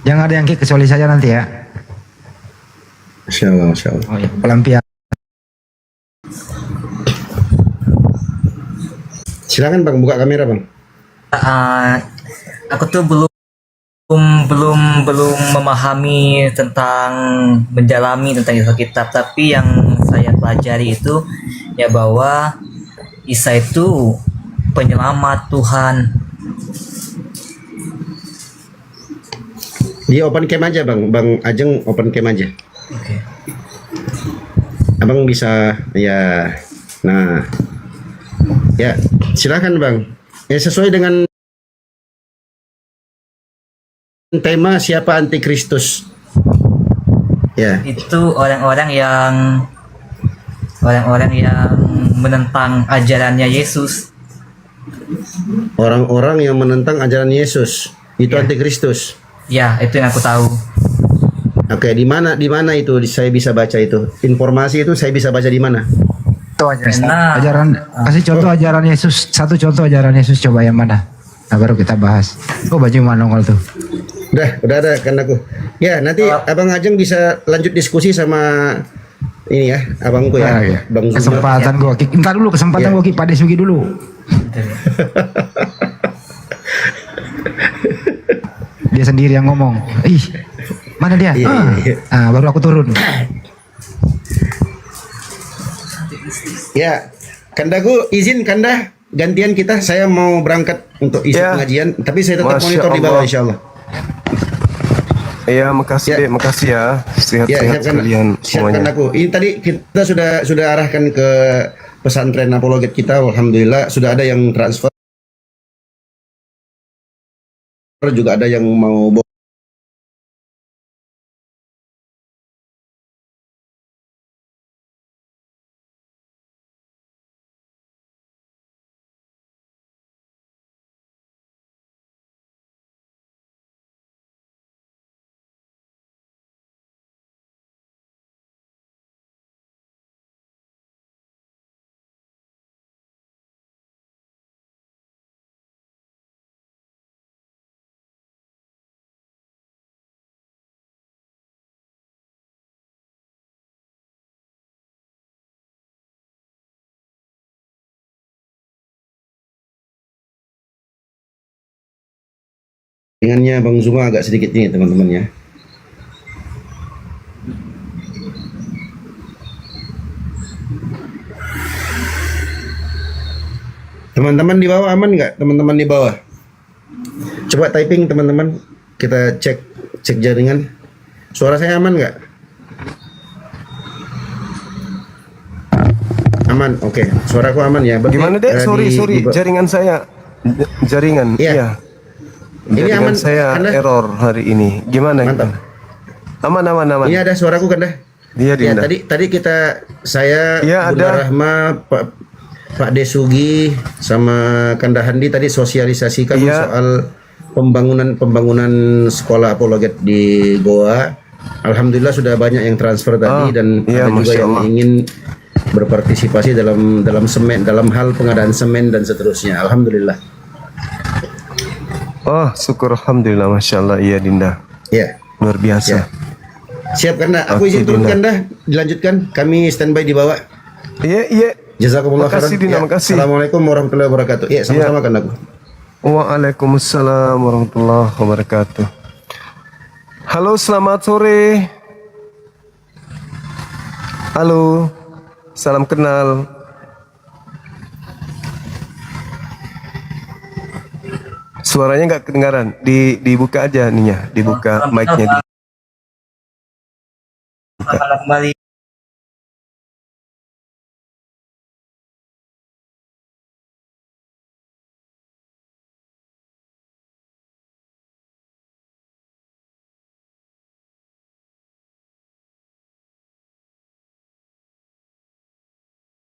Jangan ada yang kick kecuali saya nanti ya. Insya Allah, insya Allah. Oh, iya. Pelampiasan. Silakan Bang, buka kamera Bang. Aku tuh belum memahami tentang mendalami tentang Isa Kitab, tapi yang saya pelajari itu ya bahwa Isa itu penyelamat Tuhan. Di open cam aja Bang, Bang Ajeng open cam aja. Oke. Abang bisa ya. Nah, ya silakan Bang. Ya sesuai dengan tema siapa antikristus. Ya. Itu orang-orang yang menentang ajarannya Yesus. Orang-orang yang menentang ajaran Yesus itu Ya. antikristus. Ya, itu yang aku tahu. Oke, di mana itu saya bisa baca itu? Informasi itu saya bisa baca di mana? Itu aja. Karena- Ajaran kasih contoh ajaran Yesus. Satu contoh ajaran Yesus coba yang mana? Nah, baru kita bahas. Oh, baju mana nongol tuh? Udah ada kan aku. Ya, nanti Abang Ajeng bisa lanjut diskusi sama ini ya, abangku ya. Nah, ya. Bang Zuma. Kesempatan gua kick. Entar dulu kesempatan Ya. gua kick Pak Desugi dulu. Dia sendiri yang ngomong. Ih, mana dia? Iya, iya. Baru aku turun. Ya, Kandaku izin Kanda gantian kita. Saya mau berangkat untuk isi Ya. pengajian, tapi saya tetap Masya monitor di bawah Allah. insya Allah. Iya, makasih Ya. Dek, makasih ya. Sehat-sehat siapkan, sekalian siapkan semuanya. aku. Ini tadi kita sudah arahkan ke pesantren apologet kita. Alhamdulillah sudah ada yang transfer, juga ada yang mau jaringannya Bang Zuma agak sedikit ini teman-teman ya. Teman-teman di bawah aman nggak? Teman-teman di bawah. Coba typing teman-teman. Kita cek jaringan. Suara saya aman nggak? Aman, oke. Suaraku aman ya. Berarti, Gimana Dek? Sorry, jaringan saya. Jaringan. Iya. Iya. Ini Jaringan aman, saya Anda? error hari ini. Gimana? Mantap. Aman. Ini ada suaraku kan dah? Iya, Ya, Dinda. tadi saya Iya, Bunda ada. Rahma, Pak Desugi sama Kanda Handi tadi sosialisasikan Iya. soal pembangunan sekolah apologet di Goa. Alhamdulillah sudah banyak yang transfer tadi dan iya, ada juga Masya yang Allah. ingin berpartisipasi dalam semen, dalam hal pengadaan semen dan seterusnya. Alhamdulillah. Oh, syukur alhamdulillah, Masya Allah. Iya, Dinda. Ya. Luar biasa. Siap Kanda. Aku Oke, izin turun Dinda. Kanda. Dilanjutkan. Kami standby di bawah. Iya. Jazakumullah Makasih, khairan. Dinda, Ya. makasih. Assalamualaikum warahmatullahi wabarakatuh. Iya, sama-sama Kanda. Waalaikumsalam warahmatullahi wabarakatuh. Halo, selamat sore. Halo, salam kenal. Suaranya nggak kedengaran. Dibuka aja ininya, dibuka mic-nya. Selamat kembali.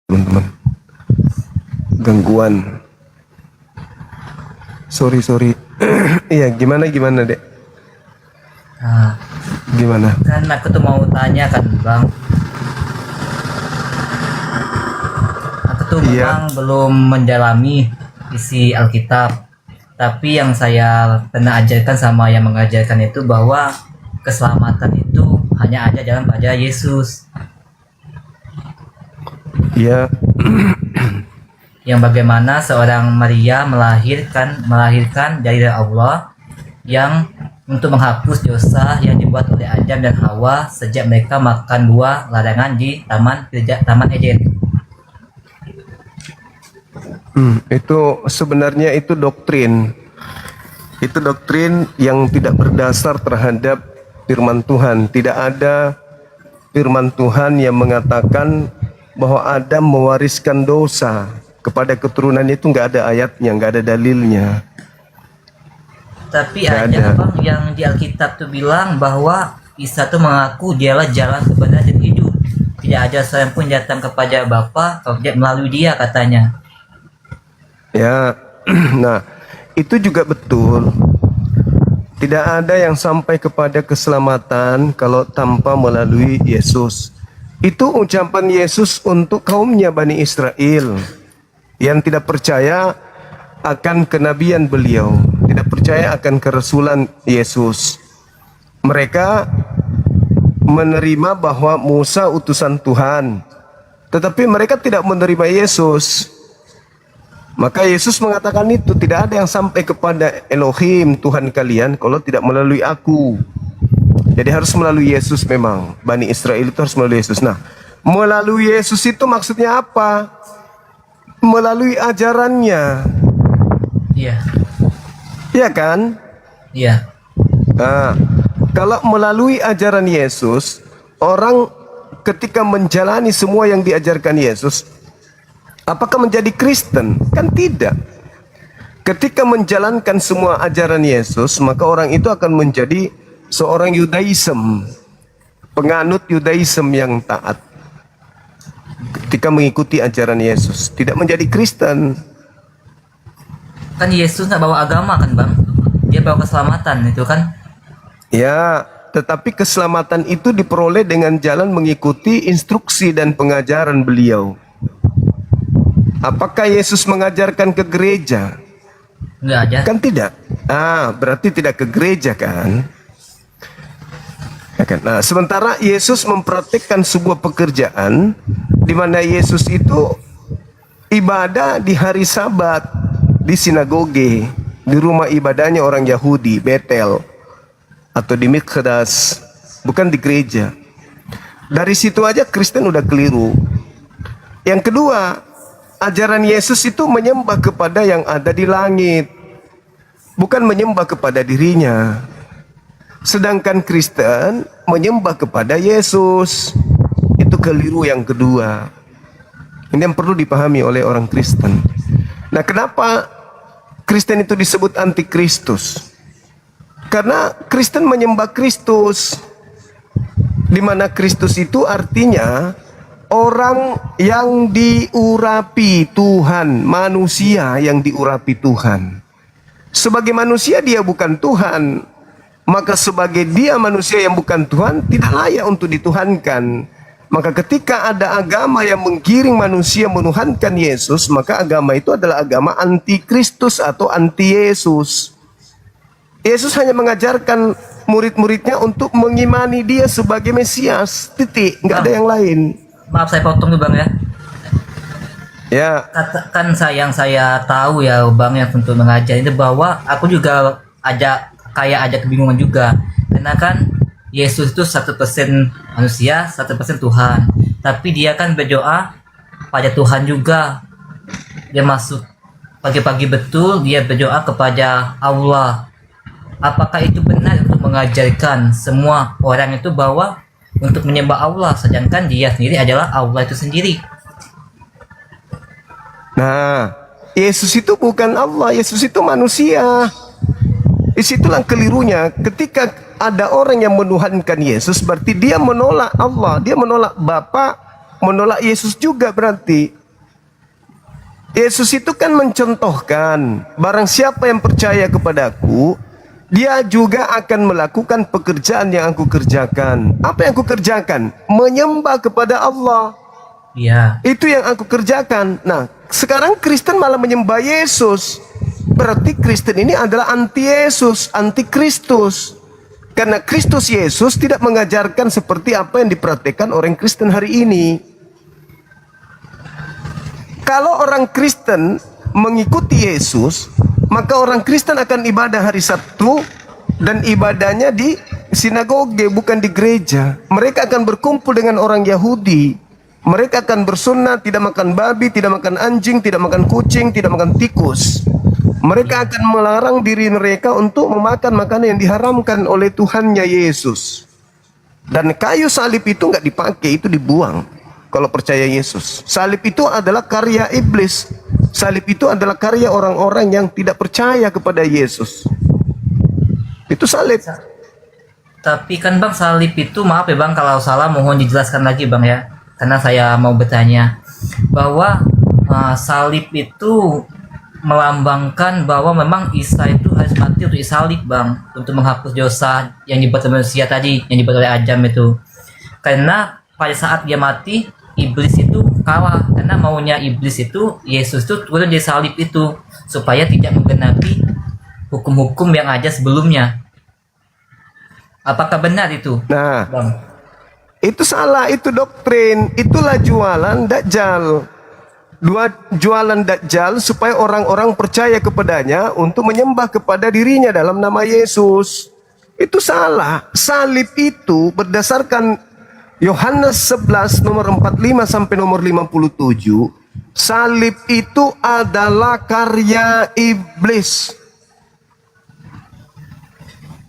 Teman-teman. Gangguan. Sorry. Iya, gimana Dek? Nah, Gimana? kan aku tuh mau tanya kan Bang. Aku tuh Iya. memang belum mendalami isi Alkitab. Tapi yang saya pernah ajarkan sama yang mengajarkan itu bahwa keselamatan itu hanya ada dalam pada Yesus. Ya, Yang bagaimana seorang Maria melahirkan dari Allah yang untuk menghapus dosa yang dibuat oleh Adam dan Hawa sejak mereka makan buah larangan di Taman Eden. itu sebenarnya itu doktrin. Itu doktrin yang tidak berdasar terhadap firman Tuhan. Tidak ada firman Tuhan yang mengatakan bahwa Adam mewariskan dosa kepada keturunannya. Itu nggak ada ayatnya, nggak ada dalilnya. Tapi Nggak ada ada. Bang yang di Alkitab tuh bilang bahwa Isa tuh mengaku dialah jalan kebenaran dan hidup. Tidak ada seorang pun datang kepada Bapa kalau tidak melalui dia katanya. Ya, nah itu juga betul. Tidak ada yang sampai kepada keselamatan kalau tanpa melalui Yesus. Itu ucapan Yesus untuk kaumnya Bani Israel yang tidak percaya akan kenabian beliau, tidak percaya akan kerasulan Yesus. Mereka menerima bahwa Musa utusan Tuhan, tetapi mereka tidak menerima Yesus. Maka Yesus mengatakan itu, tidak ada yang sampai kepada Elohim Tuhan kalian kalau tidak melalui aku. Jadi harus melalui Yesus memang. Bani Israel itu harus melalui Yesus. Nah, melalui Yesus itu maksudnya apa? Melalui ajarannya. Iya, Ya kan? iya. Nah, kalau melalui ajaran Yesus, orang ketika menjalani semua yang diajarkan Yesus, apakah menjadi Kristen? Kan tidak. Ketika menjalankan semua ajaran Yesus, maka orang itu akan menjadi seorang Yudaism, penganut Yudaism yang taat. Ketika mengikuti ajaran Yesus, tidak menjadi Kristen. Kan Yesus nggak bawa agama kan Bang? Dia bawa keselamatan itu kan? Ya, tetapi keselamatan itu diperoleh dengan jalan mengikuti instruksi dan pengajaran beliau. Apakah Yesus mengajarkan ke gereja? Nggak ada. Kan tidak. Berarti tidak ke gereja kan? Ya kan? Nah, sementara Yesus mempraktikkan sebuah pekerjaan di mana Yesus itu ibadah di hari Sabat di sinagoge, di rumah ibadahnya orang Yahudi, Betel atau di Mikdas, bukan di gereja. Dari situ aja Kristen udah keliru. Yang kedua, ajaran Yesus itu menyembah kepada yang ada di langit, bukan menyembah kepada dirinya. Sedangkan Kristen menyembah kepada Yesus. Itu keliru yang kedua. Ini yang perlu dipahami oleh orang Kristen. Nah, kenapa Kristen itu disebut antikristus? Karena Kristen menyembah Kristus, di mana Kristus itu artinya orang yang diurapi Tuhan, manusia yang diurapi Tuhan. Sebagai manusia dia bukan Tuhan, maka sebagai dia manusia yang bukan Tuhan tidak layak untuk dituhankan. Maka ketika ada agama yang menggiring manusia menuhankan Yesus, maka agama itu adalah agama antikristus atau anti Yesus. Yesus hanya mengajarkan murid-muridnya untuk mengimani dia sebagai Mesias, titik, nggak ada yang lain. Maaf saya potong tuh Bang ya. Ya, Katakan yang saya tahu ya Bang yang untuk mengajar itu bahwa aku juga ada kebingungan juga. Karena kan Yesus itu 1% manusia, 1% Tuhan. Tapi dia kan berdoa pada Tuhan juga. Dia masuk pagi-pagi betul dia berdoa kepada Allah. Apakah itu benar untuk mengajarkan semua orang itu bahwa untuk menyembah Allah sedangkan dia sendiri adalah Allah itu sendiri? nah, Yesus itu bukan Allah, Yesus itu manusia. Disitulah kelirunya. Ketika ada orang yang menuhankan Yesus, berarti dia menolak Allah, dia menolak Bapa, menolak Yesus juga berarti. Yesus itu kan mencontohkan, barang siapa yang percaya kepadaku, dia juga akan melakukan pekerjaan yang aku kerjakan. Apa yang aku kerjakan? Menyembah kepada Allah. Iya. Itu yang aku kerjakan. Nah, sekarang Kristen malah menyembah Yesus. berarti Kristen ini adalah anti Yesus, anti Kristus. Karena Kristus Yesus tidak mengajarkan seperti apa yang dipraktikkan orang Kristen hari ini. Kalau orang Kristen mengikuti Yesus, maka orang Kristen akan ibadah hari Sabtu dan ibadahnya di sinagoge, bukan di gereja. Mereka akan berkumpul dengan orang Yahudi. Mereka akan bersunat, tidak makan babi, tidak makan anjing, tidak makan kucing, tidak makan tikus. Mereka akan melarang diri mereka untuk memakan makanan yang diharamkan oleh Tuhannya Yesus. Dan kayu salib itu nggak dipakai, itu dibuang. Kalau percaya Yesus, salib itu adalah karya iblis. Salib itu adalah karya orang-orang yang tidak percaya kepada Yesus. Itu salib. Tapi kan Bang, salib itu, maaf ya Bang kalau salah, mohon dijelaskan lagi Bang ya. Karena saya mau bertanya bahwa salib itu melambangkan bahwa memang Isa itu harus mati untuk disalib Bang, untuk menghapus dosa yang dibuat oleh manusia tadi, yang dibuat oleh Adam itu. Karena pada saat dia mati, iblis itu kalah, karena maunya iblis itu Yesus itu turun di salib itu supaya tidak menggenapi hukum-hukum yang ada sebelumnya. Apakah benar itu? Nah, Bang, itu salah, itu doktrin, itulah jualan Dajjal. Jualan Dajjal supaya orang-orang percaya kepadanya untuk menyembah kepada dirinya dalam nama Yesus. Itu salah. Salib itu berdasarkan Yohanes 11 nomor 45 sampai nomor 57, salib itu adalah karya iblis.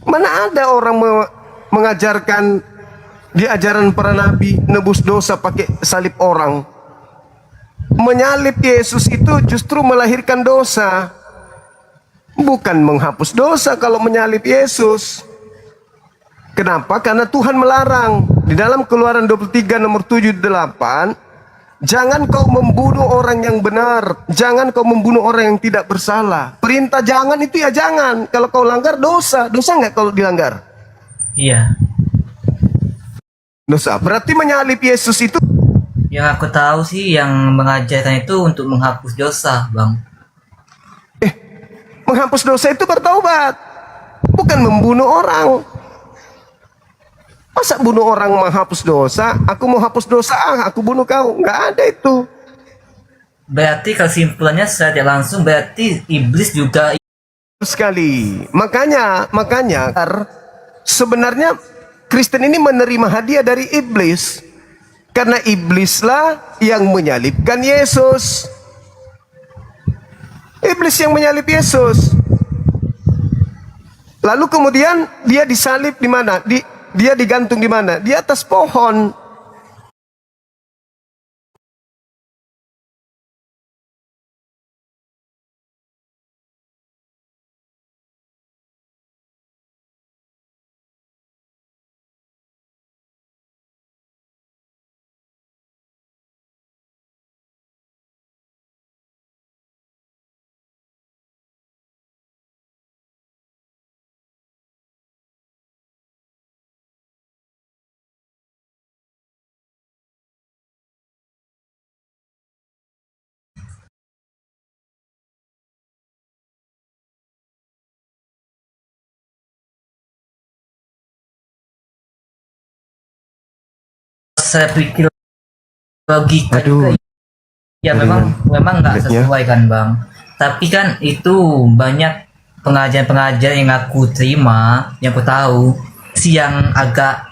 Mana ada orang mengajarkan di ajaran para nabi nebus dosa pakai salib orang. Menyalib Yesus itu justru melahirkan dosa, bukan menghapus dosa kalau menyalib Yesus. Kenapa? Karena Tuhan melarang di dalam Keluaran 23 nomor 7-8, jangan kau membunuh orang yang benar, jangan kau membunuh orang yang tidak bersalah. Perintah jangan itu ya jangan. Kalau kau langgar dosa nggak kalau dilanggar? iya. Dosa. Berarti menyalib Yesus itu Yang aku tahu sih yang mengajarkan itu untuk menghapus dosa Bang. menghapus dosa itu bertaubat, bukan membunuh orang. Masa bunuh orang menghapus dosa? Aku mau hapus dosa, aku bunuh kau. Nggak ada itu. Berarti kesimpulannya secara tidak langsung berarti iblis juga. Sekali. Makanya sebenarnya Kristen ini menerima hadiah dari iblis. Karena iblislah yang menyalibkan Yesus. Iblis yang menyalib Yesus. Lalu kemudian dia disalib di mana? Dia digantung di mana? Di atas pohon. Saya pikir logika Aduh. juga. Ya memang nggak sesuai kan Bang. Tapi kan itu banyak pengajaran-pengajaran yang aku terima, yang aku tahu sih yang agak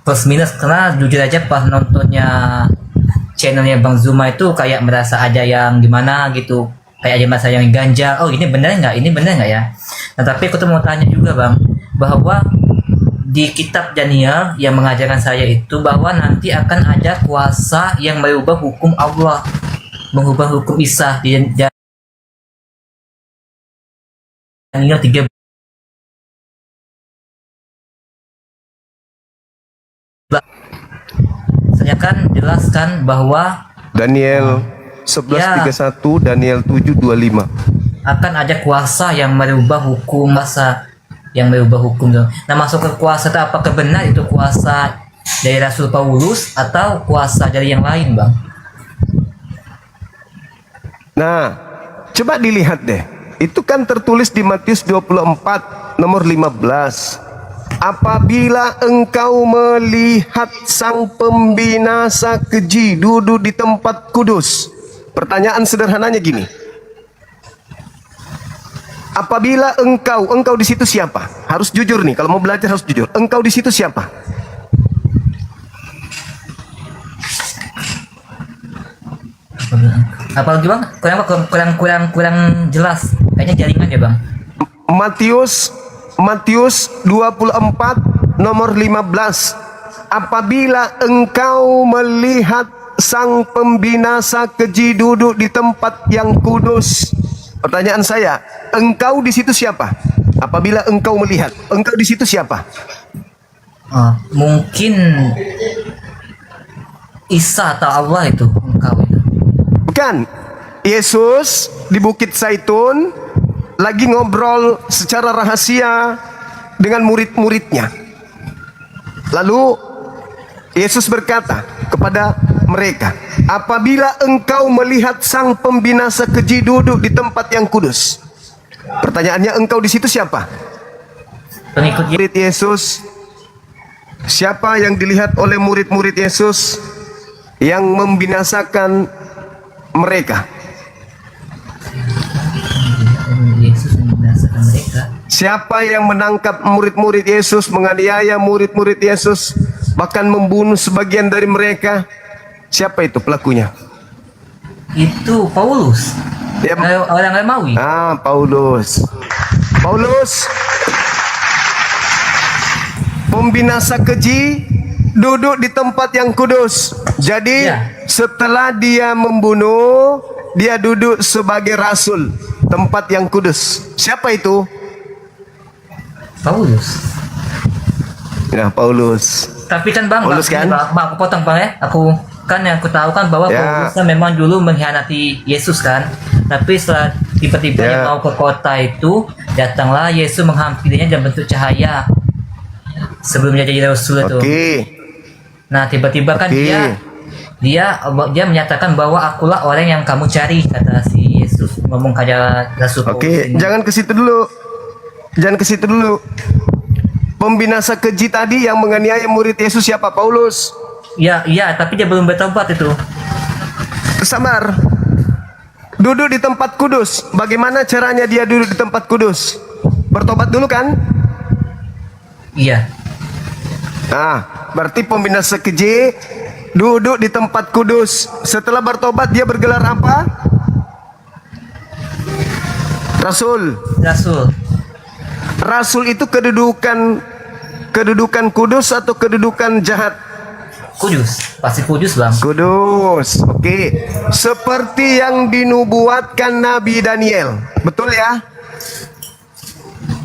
plus minus, karena jujur aja pas nontonnya channelnya Bang Zuma itu kayak merasa ada yang gimana gitu, kayak ada masa yang ganjal. Oh ini benar nggak? Ini benar nggak ya? Nah tapi aku tuh mau tanya juga Bang, bahwa di kitab Daniel yang mengajarkan saya itu bahwa nanti akan ada kuasa yang merubah hukum Allah, mengubah hukum Isa di Daniel 3. Saya kan jelaskan bahwa Daniel 11:31, Daniel 7:25. akan ada kuasa yang merubah hukum masa, yang merubah hukum. Nah masuk ke kuasa itu apakah benar itu kuasa dari Rasul Paulus atau kuasa dari yang lain Bang? Nah, coba dilihat deh. Itu kan tertulis di Matius 24 nomor 15. Apabila engkau melihat sang pembinasa keji duduk di tempat kudus. Pertanyaan sederhananya gini. Apabila engkau di situ siapa? Harus jujur nih, kalau mau belajar harus jujur. Engkau di situ siapa? Apalagi bang, kurang jelas. Kayaknya jaringan ya bang. Matius 24 nomor 15. Apabila engkau melihat sang pembinasa keji duduk di tempat yang kudus. Pertanyaan saya, engkau di situ siapa? Apabila engkau melihat, engkau di situ siapa? Mungkin Isa atau Allah itu engkau itu. Bukan. Yesus di Bukit Zaitun lagi ngobrol secara rahasia dengan murid-muridnya. Lalu Yesus berkata kepada mereka, apabila engkau melihat sang pembinasa keji duduk di tempat yang kudus. Pertanyaannya, engkau di situ siapa? Pengikut Murid Yesus. Siapa yang dilihat oleh murid-murid Yesus yang membinasakan mereka? Yesus membinasakan mereka. Siapa yang menangkap murid-murid Yesus, menganiaya murid-murid Yesus, bahkan membunuh sebagian dari mereka? Siapa itu pelakunya? Itu Paulus. Ya, Orang Romawi. Paulus. Pembinasa keji duduk di tempat yang kudus. Jadi setelah dia membunuh, dia duduk sebagai rasul tempat yang kudus. Siapa itu? Paulus. Ya, Paulus. Tapi kan bang, Paulus kan? Bang, aku potong bang ya. Aku tahu kan bahwa Paulus kan memang dulu mengkhianati Yesus kan. Tapi setelah tiba-tiba dia mau ke kota itu, datanglah Yesus menghampirinya dalam bentuk cahaya. Sebelum dia jadi rasul itu. Nah tiba-tiba kan dia menyatakan bahwa akulah orang yang kamu cari, kata si Yesus ngomong kayak rasul. Jangan ke situ dulu. Pembinasa keji tadi yang menganiaya murid Yesus siapa? Paulus. Iya, tapi dia belum bertobat itu. Sabar. Duduk di tempat kudus. Bagaimana caranya dia duduk di tempat kudus? Bertobat dulu kan? Iya. Berarti pembinasa keji duduk di tempat kudus. Setelah bertobat dia bergelar apa? Rasul. Rasul itu kedudukan kudus atau kedudukan jahat? Kudus, pasti kudus bang. Kudus, seperti yang dinubuatkan Nabi Daniel, betul ya?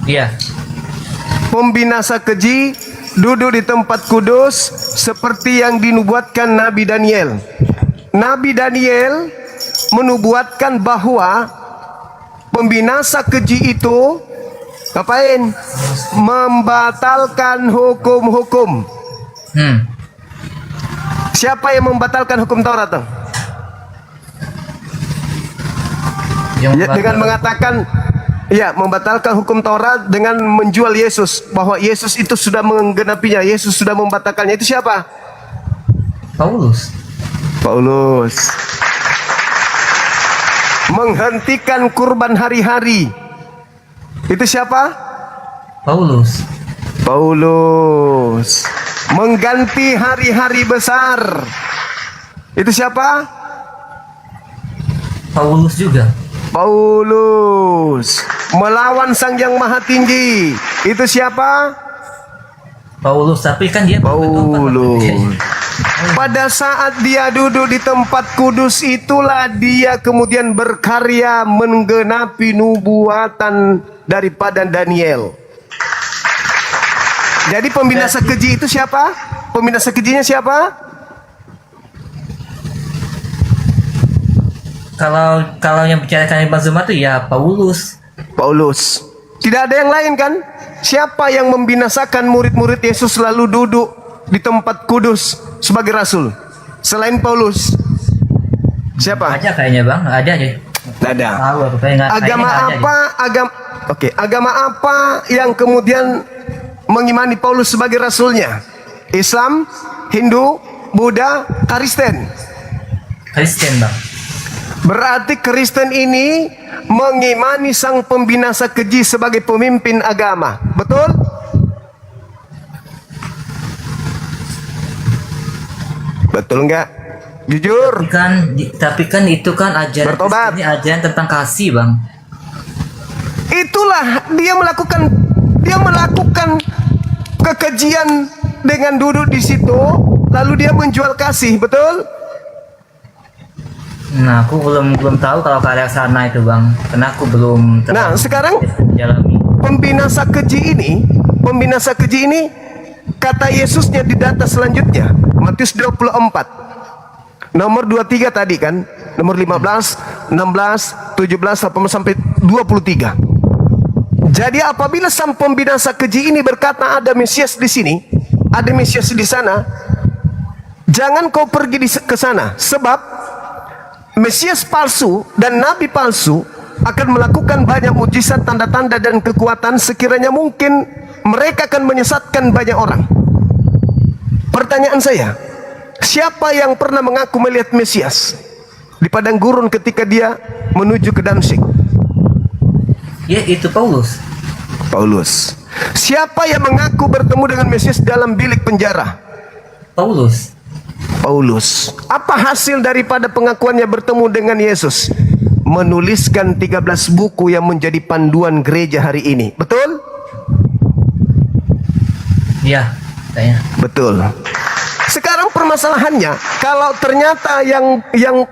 Iya. Pembinasa keji duduk di tempat kudus seperti yang dinubuatkan Nabi Daniel. Nabi Daniel menubuatkan bahwa pembinasa keji itu ngapain? Membatalkan hukum-hukum. Siapa yang membatalkan hukum Taurat? Dengan mengatakan, membatalkan hukum Taurat dengan menjual Yesus, bahwa Yesus itu sudah menggenapinya, Yesus sudah membatalkannya. Itu siapa? Paulus. Menghentikan kurban hari-hari. Itu siapa? Paulus. Mengganti hari-hari besar. Itu siapa? Paulus juga. Melawan Sang Yang Maha Tinggi. Itu siapa? Paulus, tapi kan dia Pada saat dia duduk di tempat kudus itulah dia kemudian berkarya menggenapi nubuatan daripada Daniel. Jadi pembinasa keji itu siapa? Pembinasa kejinya siapa? Kalau yang bicarakan Bang Zuma itu ya Paulus. Tidak ada yang lain kan? Siapa yang membinasakan murid-murid Yesus lalu duduk di tempat kudus sebagai rasul? Selain Paulus. Siapa? Ada kayaknya bang, ada aja. Tidak ada. Tahu aku kayak nggak. Agama kayaknya nggak ada apa? Agama apa yang kemudian mengimani Paulus sebagai rasulnya? Islam, Hindu, Buddha, Kristen. Kristen bang. Berarti Kristen ini mengimani sang pembinasa keji sebagai pemimpin agama. Betul? Betul enggak? Jujur. Tapi kan itu kan ajaran Bertobat. Kristen ini ajaran tentang kasih bang. Itulah dia melakukan kekejian dengan duduk di situ, lalu dia menjual kasih, betul? Nah, aku belum tahu kalau ke arah sana itu bang, karena aku belum. Nah, sekarang jalani. pembinasa keji ini kata Yesusnya di data selanjutnya, Matius 24 nomor 23 tadi kan, nomor 15, 16, 17 sampai 23. Jadi apabila sang pembinasa keji ini berkata ada Mesias di sini, ada Mesias di sana, jangan kau pergi ke sana, sebab Mesias palsu dan nabi palsu akan melakukan banyak mujizat, tanda-tanda dan kekuatan, sekiranya mungkin mereka akan menyesatkan banyak orang. Pertanyaan saya, siapa yang pernah mengaku melihat Mesias di padang gurun ketika dia menuju ke Damsyik? Ya itu Paulus. Siapa yang mengaku bertemu dengan Mesias dalam bilik penjara? Paulus. Apa hasil daripada pengakuannya bertemu dengan Yesus? Menuliskan 13 buku yang menjadi panduan gereja hari ini. Betul? Iya, kayaknya. Betul. Sekarang permasalahannya, kalau ternyata yang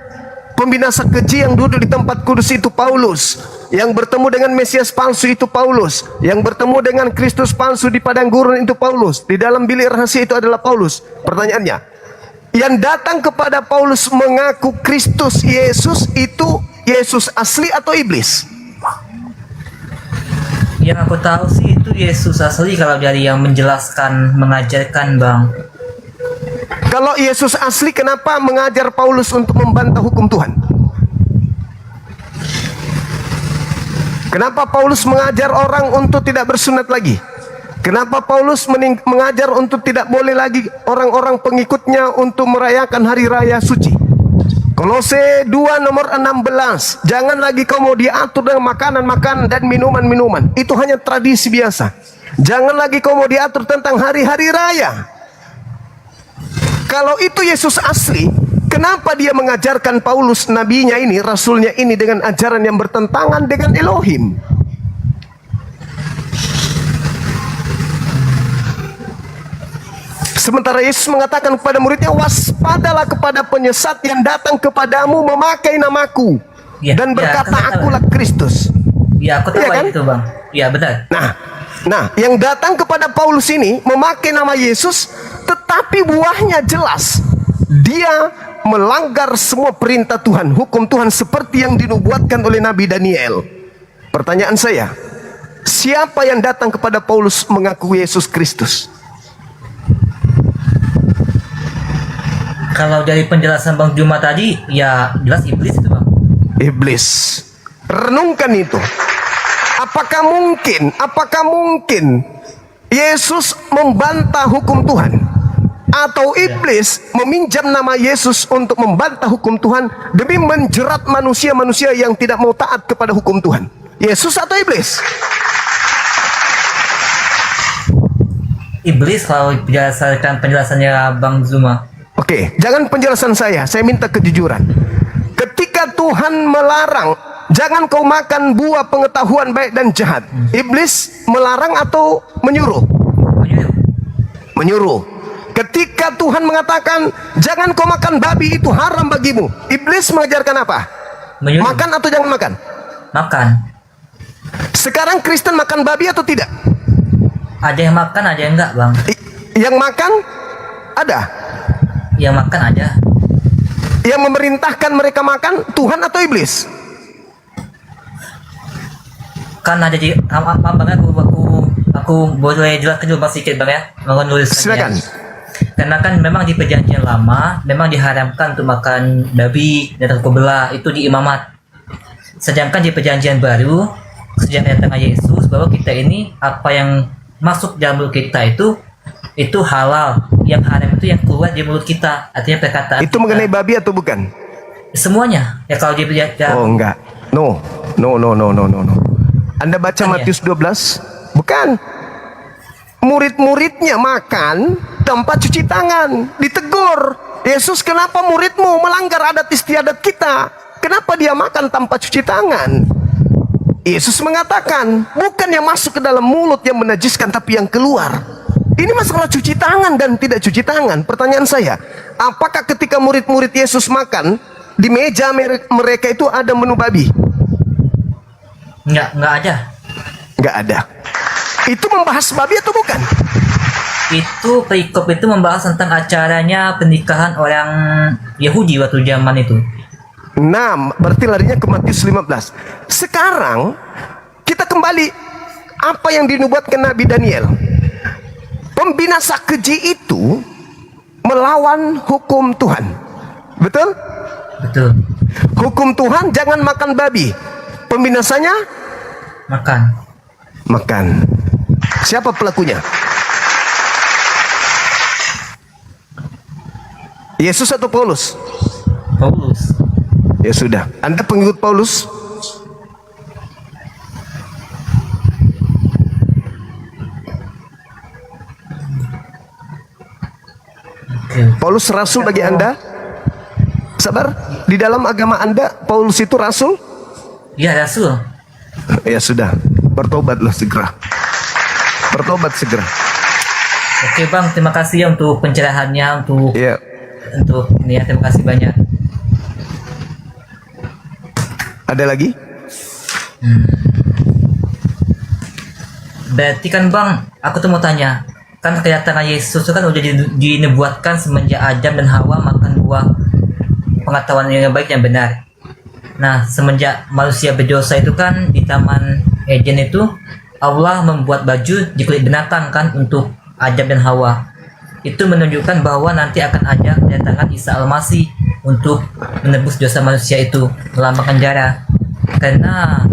pembinasa keji yang duduk di tempat kudus itu Paulus, yang bertemu dengan Mesias palsu itu Paulus, yang bertemu dengan Kristus palsu di padang gurun itu Paulus, di dalam bilik rahasia itu adalah Paulus. Pertanyaannya, yang datang kepada Paulus mengaku Kristus Yesus itu Yesus asli atau iblis? Yang aku tahu sih itu Yesus asli kalau dari yang menjelaskan, mengajarkan bang. Kalau Yesus asli, kenapa mengajar Paulus untuk membantah hukum Tuhan? Kenapa Paulus mengajar orang untuk tidak bersunat lagi? Kenapa Paulus mengajar untuk tidak boleh lagi orang-orang pengikutnya untuk merayakan hari raya suci? Kolose 2 nomor 16, jangan lagi kamu diatur dengan makanan-makanan dan minuman-minuman. Itu hanya tradisi biasa. Jangan lagi kamu diatur tentang hari-hari raya. Kalau itu Yesus asli, kenapa dia mengajarkan Paulus, nabinya ini, rasulnya ini, dengan ajaran yang bertentangan dengan Elohim? Sementara Yesus mengatakan kepada muridnya, waspadalah kepada penyesat yang datang kepadamu memakai namaku dan berkata, akulah Kristus. Ya, aku tahu Iya kan? itu bang. Ya benar. Nah, yang datang kepada Paulus ini memakai nama Yesus, tetapi buahnya jelas. Dia melanggar semua perintah Tuhan, hukum Tuhan seperti yang dinubuatkan oleh Nabi Daniel. Pertanyaan saya, siapa yang datang kepada Paulus mengaku Yesus Kristus? Kalau dari penjelasan Bang Juma tadi, ya jelas iblis itu bang. Iblis. Renungkan itu. Apakah mungkin Yesus membantah hukum Tuhan? Atau iblis meminjam nama Yesus untuk membantah hukum Tuhan demi menjerat manusia-manusia yang tidak mau taat kepada hukum Tuhan? Yesus atau iblis? Iblis kalau berdasarkan penjelasannya Bang Zuma. Oke, jangan penjelasan saya minta kejujuran. Ketika Tuhan melarang, jangan kau makan buah pengetahuan baik dan jahat, iblis melarang atau menyuruh? Menyuruh. Ketika Tuhan mengatakan, jangan kau makan babi, itu haram bagimu, iblis mengajarkan apa? Menyuruh. Makan atau jangan makan? Makan. Sekarang Kristen makan babi atau tidak? Ada yang makan, ada yang enggak bang. Yang makan ada. Yang makan ada. Yang memerintahkan mereka makan Tuhan atau iblis? Kan ada di bang, aku boleh jelaskan dulu bang sedikit bang ya, mau nuliskannya. Silakan. Karena kan memang di perjanjian lama memang diharamkan untuk makan babi dan terkubelah, itu di imamat. Sedangkan di perjanjian baru sejak datangnya Yesus bahwa kita ini apa yang masuk dalam mulut kita itu halal, yang haram itu yang keluar di mulut kita, artinya perkataan Itu kita. mengenai babi atau bukan? Semuanya ya kalau dia Oh enggak. No. Anda baca Bukan ya? Matius 12? Bukan. Murid-muridnya makan tanpa cuci tangan. Ditegur. Yesus, kenapa muridmu melanggar adat istiadat kita? Kenapa dia makan tanpa cuci tangan? Yesus mengatakan, bukan yang masuk ke dalam mulut yang menajiskan, tapi yang keluar. Ini masalah cuci tangan dan tidak cuci tangan. Pertanyaan saya, apakah ketika murid-murid Yesus makan, di meja mereka itu ada menu babi? nggak ada. Nggak ada. Itu membahas babi atau bukan? Itu perikop itu membahas tentang acaranya pernikahan orang Yahudi waktu zaman itu. Nah, berarti larinya ke Matius 15. Sekarang kita kembali apa yang dinubuatkan Nabi Daniel. Pembinasa keji itu melawan hukum Tuhan. Betul? Betul. Hukum Tuhan jangan makan babi. Pembinasanya makan. Siapa pelakunya? Yesus atau Paulus? Paulus. Ya sudah. Anda pengikut Paulus? Oke. Paulus rasul bagi Anda? Sabar. Di dalam agama Anda, Paulus itu rasul? Ya Rasul. Ya sudah. Bertobatlah segera. Bertobat segera. Oke Bang, terima kasih ya untuk pencerahannya, untuk Ya. ini ya, terima kasih banyak. Ada lagi? Berarti kan Bang, aku tuh mau tanya, kan kedatangan Yesus itu kan udah dinubuatkan semenjak Adam dan Hawa makan buah pengetahuan yang baik dan benar. Nah, semenjak manusia berdosa itu kan di Taman Eden itu Allah membuat baju di kulit binatang kan untuk Adam dan Hawa. Itu menunjukkan bahwa nanti akan ada kedatangan Isa Al-Masih untuk menebus dosa manusia itu, melambangkan darah. Karena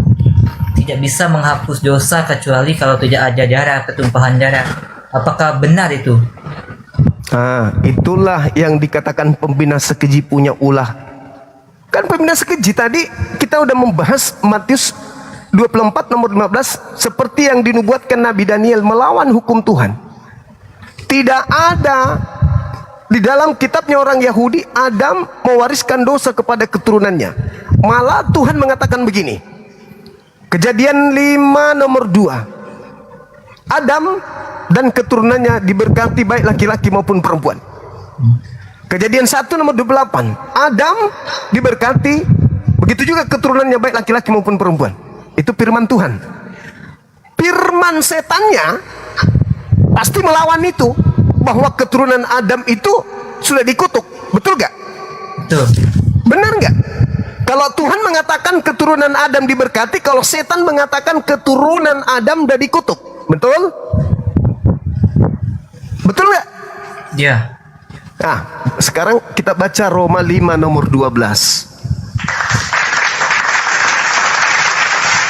tidak bisa menghapus dosa kecuali kalau tidak ada darah, ketumpahan darah. Apakah benar itu? Itulah yang dikatakan pembinasa keji punya ulah. Kan pembinasa keji tadi kita udah membahas Matius 24 nomor 15 seperti yang dinubuatkan Nabi Daniel melawan hukum Tuhan. Tidak ada di dalam kitabnya orang Yahudi Adam mewariskan dosa kepada keturunannya. Malah Tuhan mengatakan begini. Kejadian 5 nomor 2. Adam dan keturunannya diberkati baik laki-laki maupun perempuan. Kejadian 1 nomor 28. Adam diberkati, begitu juga keturunannya baik laki-laki maupun perempuan. Itu firman Tuhan. Firman setannya pasti melawan itu, bahwa keturunan Adam itu sudah dikutuk. Betul gak? Betul. Benar gak? Kalau Tuhan mengatakan keturunan Adam diberkati, kalau setan mengatakan keturunan Adam sudah dikutuk. Betul? Betul gak? Ya. Nah, sekarang kita baca Roma 5 nomor 12.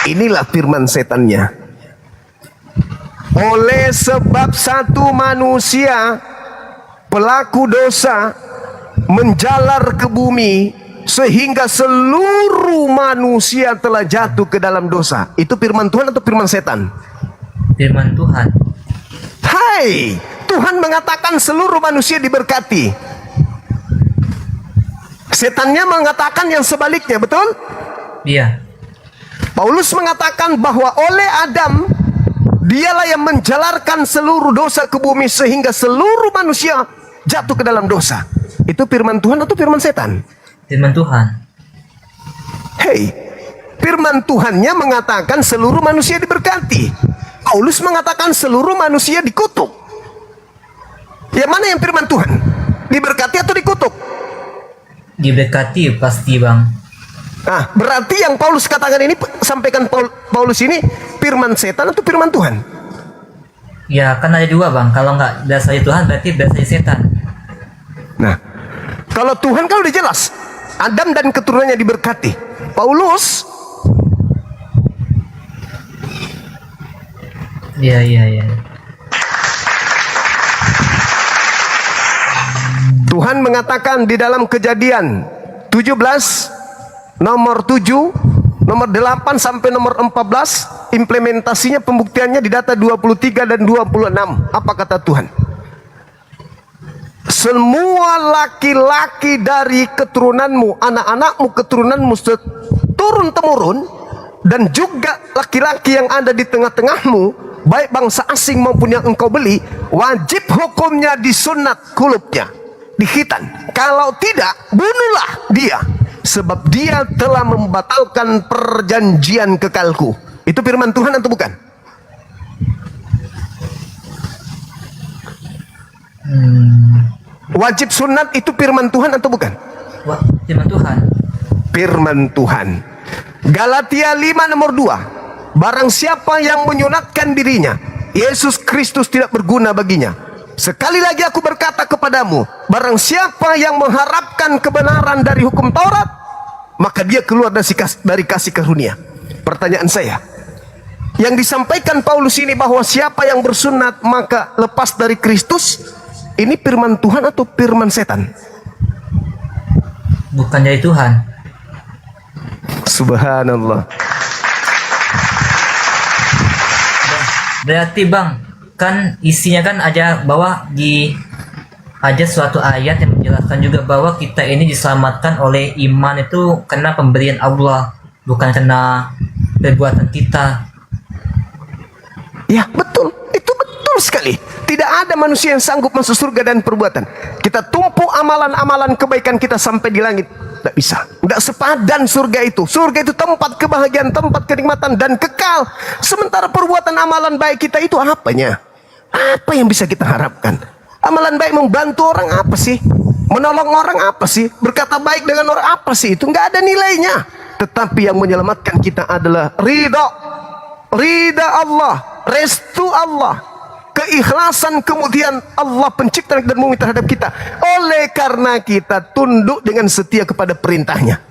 Inilah firman setannya. Oleh sebab satu manusia pelaku dosa menjalar ke bumi, sehingga seluruh manusia telah jatuh ke dalam dosa. Itu firman Tuhan atau firman setan? Firman Tuhan. Hai, Tuhan mengatakan seluruh manusia diberkati. Setannya mengatakan yang sebaliknya, betul? Iya. Paulus mengatakan bahwa oleh Adam dialah yang menjalarkan seluruh dosa ke bumi sehingga seluruh manusia jatuh ke dalam dosa. Itu firman Tuhan atau firman setan? Firman Tuhan. Hei, firman Tuhannya mengatakan seluruh manusia diberkati. Paulus mengatakan seluruh manusia dikutuk. Yang mana yang firman Tuhan? Diberkati atau dikutuk? Diberkati pasti Bang. Nah, berarti yang Paulus katakan ini, sampaikan Paulus ini firman setan atau firman Tuhan? Ya kan ada dua Bang. Kalau nggak berasal dari Tuhan berarti berasal dari setan. Nah, kalau Tuhan kan udah jelas, Adam dan keturunannya diberkati. Paulus Iya, iya, iya. Tuhan mengatakan di dalam Kejadian 17 nomor 7, nomor 8 sampai nomor 14, implementasinya pembuktiannya di data 23 dan 26. Apa kata Tuhan? Semua laki-laki dari keturunanmu, anak-anakmu, keturunanmu turun temurun, dan juga laki-laki yang ada di tengah-tengahmu, baik bangsa asing maupun yang engkau beli, wajib hukumnya disunat kulupnya, dikhitan. Kalau tidak, bunuhlah dia, sebab dia telah membatalkan perjanjian kekalku. Itu firman Tuhan atau bukan? Wajib sunat itu firman Tuhan atau bukan? Wah, firman Tuhan. Firman Tuhan. Galatia 5 nomor 2. Barang siapa yang menyunatkan dirinya, Yesus Kristus tidak berguna baginya. Sekali lagi aku berkata kepadamu, barang siapa yang mengharapkan kebenaran dari hukum Taurat, maka dia keluar dari kasih karunia. Pertanyaan saya, yang disampaikan Paulus ini bahwa siapa yang bersunat maka lepas dari Kristus, ini firman Tuhan atau firman setan? Bukan dari Tuhan. Subhanallah. Berarti bang, kan isinya kan ada bahwa ada suatu ayat yang menjelaskan juga bahwa kita ini diselamatkan oleh iman itu karena pemberian Allah, bukan karena perbuatan kita. Ya betul, itu betul sekali. Tidak ada manusia yang sanggup masuk surga dan perbuatan. Kita tumpuk amalan-amalan kebaikan kita sampai di langit, tidak bisa. Tidak sepadan surga itu. Surga itu tempat kebahagiaan, tempat kenikmatan dan kekal. Sementara perbuatan amalan baik kita itu apanya? Apa yang bisa kita harapkan? Amalan baik membantu orang apa sih? Menolong orang apa sih? Berkata baik dengan orang apa sih? Itu nggak ada nilainya. Tetapi yang menyelamatkan kita adalah ridha Allah, restu Allah, keikhlasan kemudian Allah pencipta dan bumi terhadap kita. Oleh karena kita tunduk dengan setia kepada perintahnya.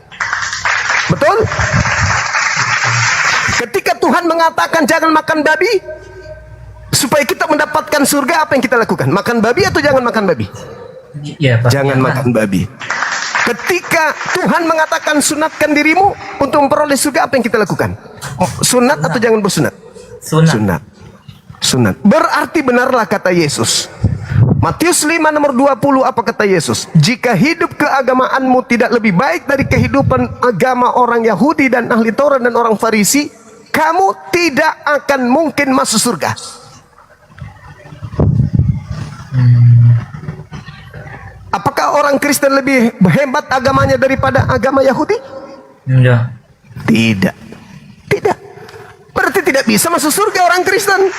Betul? Ketika Tuhan mengatakan jangan makan babi, supaya kita mendapatkan surga, apa yang kita lakukan? Makan babi atau jangan makan babi? Ya, Pak. Jangan makan babi. Ketika Tuhan mengatakan sunatkan dirimu untuk memperoleh surga, apa yang kita lakukan? Sunat atau jangan bersunat? Sunat. Sunat. Berarti benarlah kata Yesus. Matius 5 nomor 20, apa kata Yesus? Jika hidup keagamaanmu tidak lebih baik dari kehidupan agama orang Yahudi dan ahli Taurat dan orang Farisi, kamu tidak akan mungkin masuk surga. Apakah orang Kristen lebih hebat agamanya daripada agama Yahudi? Enggak. Tidak. Tidak. Berarti tidak bisa masuk surga orang Kristen.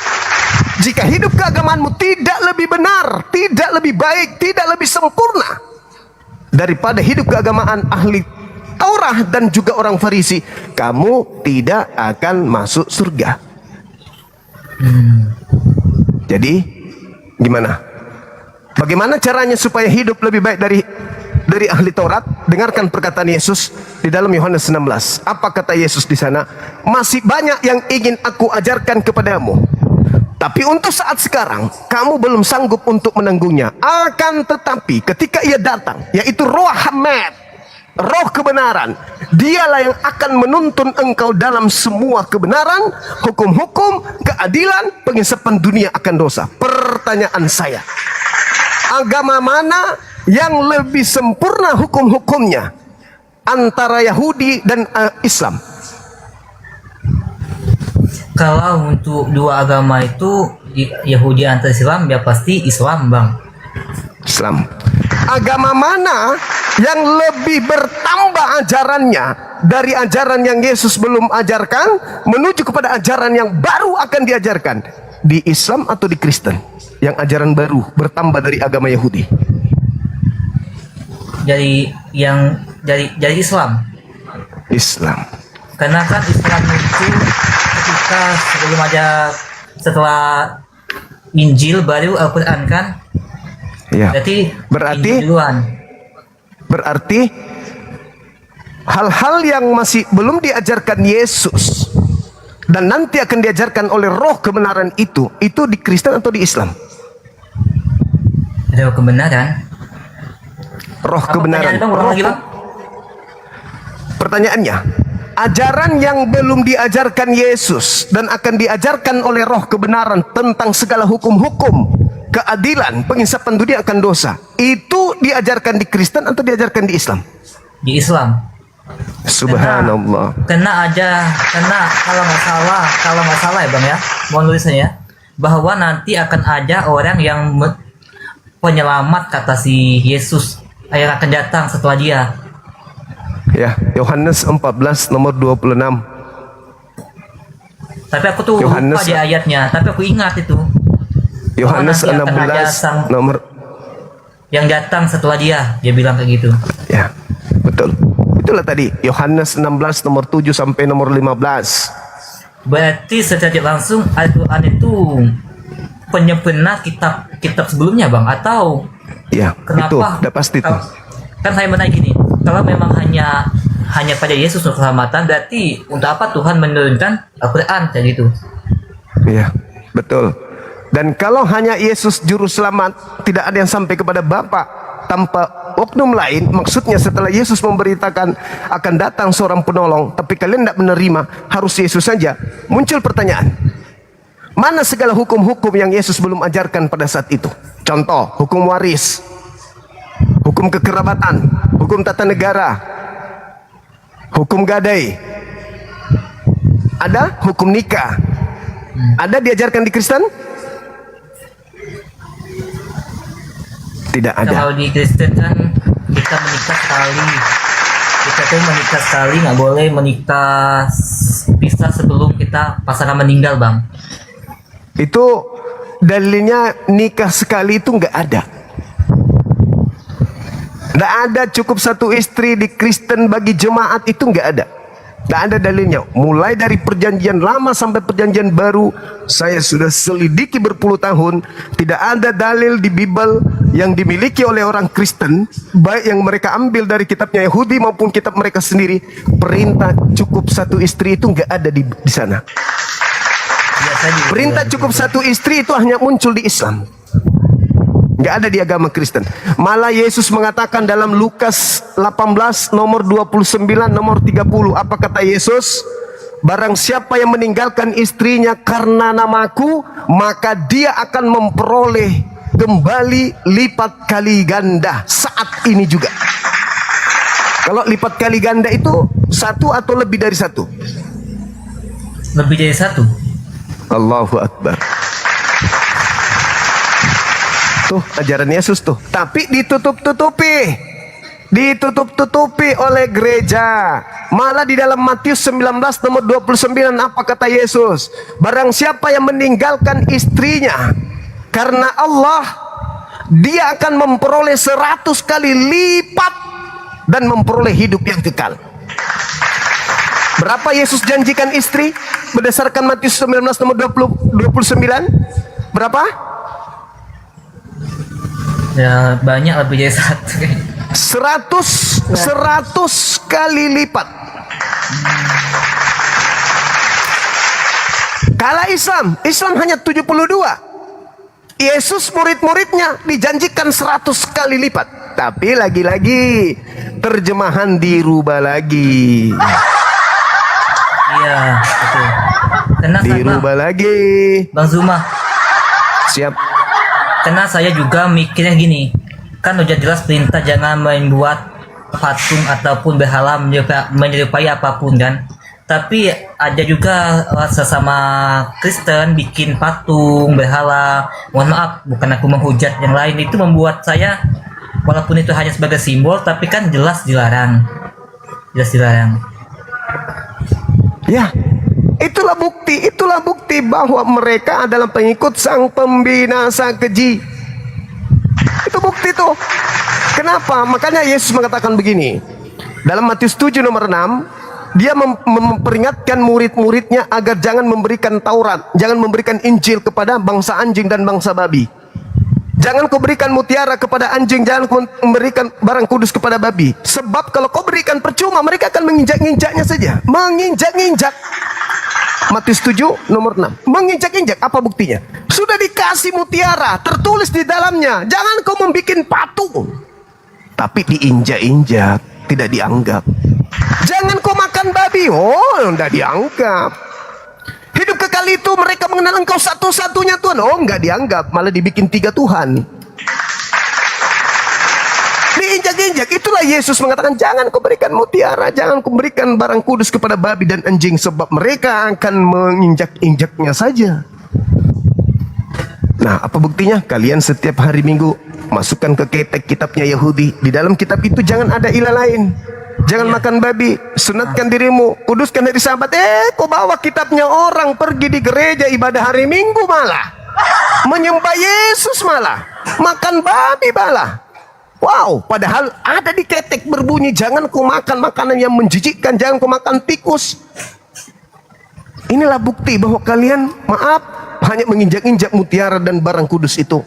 Jika hidup keagamaanmu tidak lebih benar, tidak lebih baik, tidak lebih sempurna daripada hidup keagamaan ahli Taurat dan juga orang Farisi, kamu tidak akan masuk surga. Jadi, gimana? Bagaimana caranya supaya hidup lebih baik dari ahli Taurat? Dengarkan perkataan Yesus di dalam Yohanes 16. Apa kata Yesus di sana? Masih banyak yang ingin aku ajarkan kepadamu, tapi untuk saat sekarang kamu belum sanggup untuk menanggungnya. Akan tetapi ketika ia datang, yaitu Roh Hamad, Roh kebenaran, dialah yang akan menuntun engkau dalam semua kebenaran, hukum-hukum, keadilan, pengisapan dunia akan dosa. Pertanyaan saya, agama mana yang lebih sempurna hukum-hukumnya antara Yahudi dan Islam? Kalau untuk dua agama itu Yahudi antar Islam, ya pasti Islam, bang. Islam. Agama mana yang lebih bertambah ajarannya dari ajaran yang Yesus belum ajarkan menuju kepada ajaran yang baru akan diajarkan? Di Islam atau di Kristen? Yang ajaran baru bertambah dari agama Yahudi? Dari Islam. Islam. Karena kan Islam itu ketika setelah Injil baru Al-Quran kan. Ya. Berarti Injil duluan. Berarti hal-hal yang masih belum diajarkan Yesus dan nanti akan diajarkan oleh roh kebenaran itu di Kristen atau di Islam? Ada kebenaran. Roh Apa kebenaran. pertanyaan, Bang? Ulang lagi, Bang. Pertanyaannya, ajaran yang belum diajarkan Yesus dan akan diajarkan oleh roh kebenaran tentang segala hukum-hukum, keadilan, penginsapan dunia akan dosa, itu diajarkan di Kristen atau diajarkan di Islam? Di Islam. Subhanallah. Karena kalau nggak salah ya Bang ya, mau nulisnya bahwa nanti akan ada orang yang penyelamat kata si Yesus yang akan datang setelah dia. Ya, Yohanes 14 nomor 26. Tapi aku tuh Yohanes- lupa di ayatnya, tapi aku ingat itu. Yohanes nanti akan ada 16 nomor, yang datang setelah dia bilang kayak gitu. ya, betul. Itulah tadi Yohanes 16 nomor 7 sampai nomor 15. Berarti secara tidak langsung Al-Quran itu penyempurna kitab sebelumnya Bang, atau Ya, kenapa? itu udah pasti tuh. Kan saya menanya gini, kalau memang hanya pada Yesus untuk keselamatan, berarti untuk apa Tuhan menurunkan Al-Quran kayak gitu? Ya, betul. Dan kalau hanya Yesus juru selamat, tidak ada yang sampai kepada Bapa tanpa oknum lain. Maksudnya setelah Yesus memberitakan akan datang seorang penolong, tapi kalian tidak menerima, harus Yesus saja. Muncul pertanyaan, mana segala hukum-hukum yang Yesus belum ajarkan pada saat itu? Contoh, hukum waris, hukum kekerabatan, hukum tata negara, hukum gadai, ada hukum nikah. Ada diajarkan di Kristen? Tidak ada. Kalau di Kristen kan kita menikah sekali, nggak boleh menikah pisah sebelum kita pasangan meninggal Bang. Itu dalilnya nikah sekali itu nggak ada. Nggak ada cukup satu istri di Kristen bagi jemaat, itu nggak ada. Nggak ada dalilnya. Mulai dari perjanjian lama sampai perjanjian baru, saya sudah selidiki berpuluh tahun, tidak ada dalil di Bible yang dimiliki oleh orang Kristen, baik yang mereka ambil dari kitabnya Yahudi maupun kitab mereka sendiri, perintah cukup satu istri itu nggak ada di sana. Biasanya Perintah cukup satu istri itu hanya muncul di Islam, nggak ada di agama Kristen. Malah Yesus mengatakan dalam Lukas 18 nomor 29 nomor 30, apa kata Yesus? Barang siapa yang meninggalkan istrinya karena namaku, maka dia akan memperoleh kembali lipat kali ganda saat ini juga. Kalau lipat kali ganda itu satu atau lebih dari satu? lebih dari satu. Allahu Akbar. Tuh ajaran Yesus tuh, tapi ditutup-tutupi oleh gereja. Malah di dalam Matius 19 nomor 29 apa kata Yesus? Barang siapa yang meninggalkan istrinya karena Allah, dia akan memperoleh 100 kali lipat dan memperoleh hidup yang kekal. Berapa Yesus janjikan istri berdasarkan Matius 19 nomor 29? Berapa? Ya banyak, lebih dari satu. 100 kali lipat. Kala Islam hanya 72. Yesus murid-muridnya dijanjikan 100 kali lipat. Tapi lagi-lagi terjemahan dirubah lagi. Iya, betul. Karena Dirubah lagi. Bang Zuma, Siap. karena saya juga mikirnya gini, kan udah jelas perintah jangan membuat patung ataupun berhala menyerupai apapun kan. Tapi ada juga sesama Kristen bikin patung, berhala. Mohon maaf, bukan aku menghujat yang lain, itu membuat saya, walaupun itu hanya sebagai simbol, tapi kan jelas dilarang. Jelas dilarang. Ya, itulah bukti bahwa mereka adalah pengikut sang pembinasa keji. Itu bukti tuh. Kenapa? Makanya Yesus mengatakan begini. Dalam Matius 7 nomor 6, dia memperingatkan murid-muridnya agar jangan memberikan Taurat, jangan memberikan Injil kepada bangsa anjing dan bangsa babi. Jangan kau berikan mutiara kepada anjing, jangan kau memberikan barang kudus kepada babi. Sebab kalau kau berikan percuma, mereka akan menginjak-injaknya saja. Menginjak-injak. Matius 7 nomor 6. Menginjak-injak, apa buktinya? Sudah dikasih mutiara, tertulis di dalamnya, jangan kau membuat patung. Tapi diinjak-injak, tidak dianggap. Jangan kau makan babi, oh tidak dianggap. Hidup kekal itu mereka mengenal engkau satu-satunya Tuhan, oh enggak dianggap, malah dibikin 3 Tuhan. Diinjak-injak, itulah Yesus mengatakan jangan kau berikan mutiara, jangan kau berikan barang kudus kepada babi dan anjing, sebab mereka akan menginjak-injaknya saja. Nah, apa buktinya? Kalian setiap hari Minggu masukkan ke ketek kitabnya Yahudi. Di dalam kitab itu jangan ada ilah lain. Jangan makan babi, sunatkan dirimu, kuduskan hari Sabat. Kau bawa kitabnya orang pergi di gereja ibadah hari Minggu malah menyembah Yesus, malah makan babi malah. Wow, padahal ada di ketek berbunyi jangan kau makan makanan yang menjijikkan, jangan kau makan tikus. Inilah bukti bahwa kalian, maaf, hanya menginjak-injak mutiara dan barang kudus itu.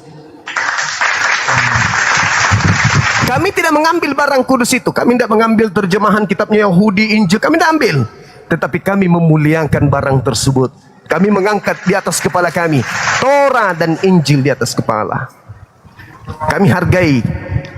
Kami tidak mengambil barang kudus itu, kami tidak mengambil terjemahan kitabnya Yahudi, Injil, kami tidak ambil. Tetapi kami memuliakan barang tersebut. Kami mengangkat di atas kepala kami Torah dan Injil di atas kepala. Kami hargai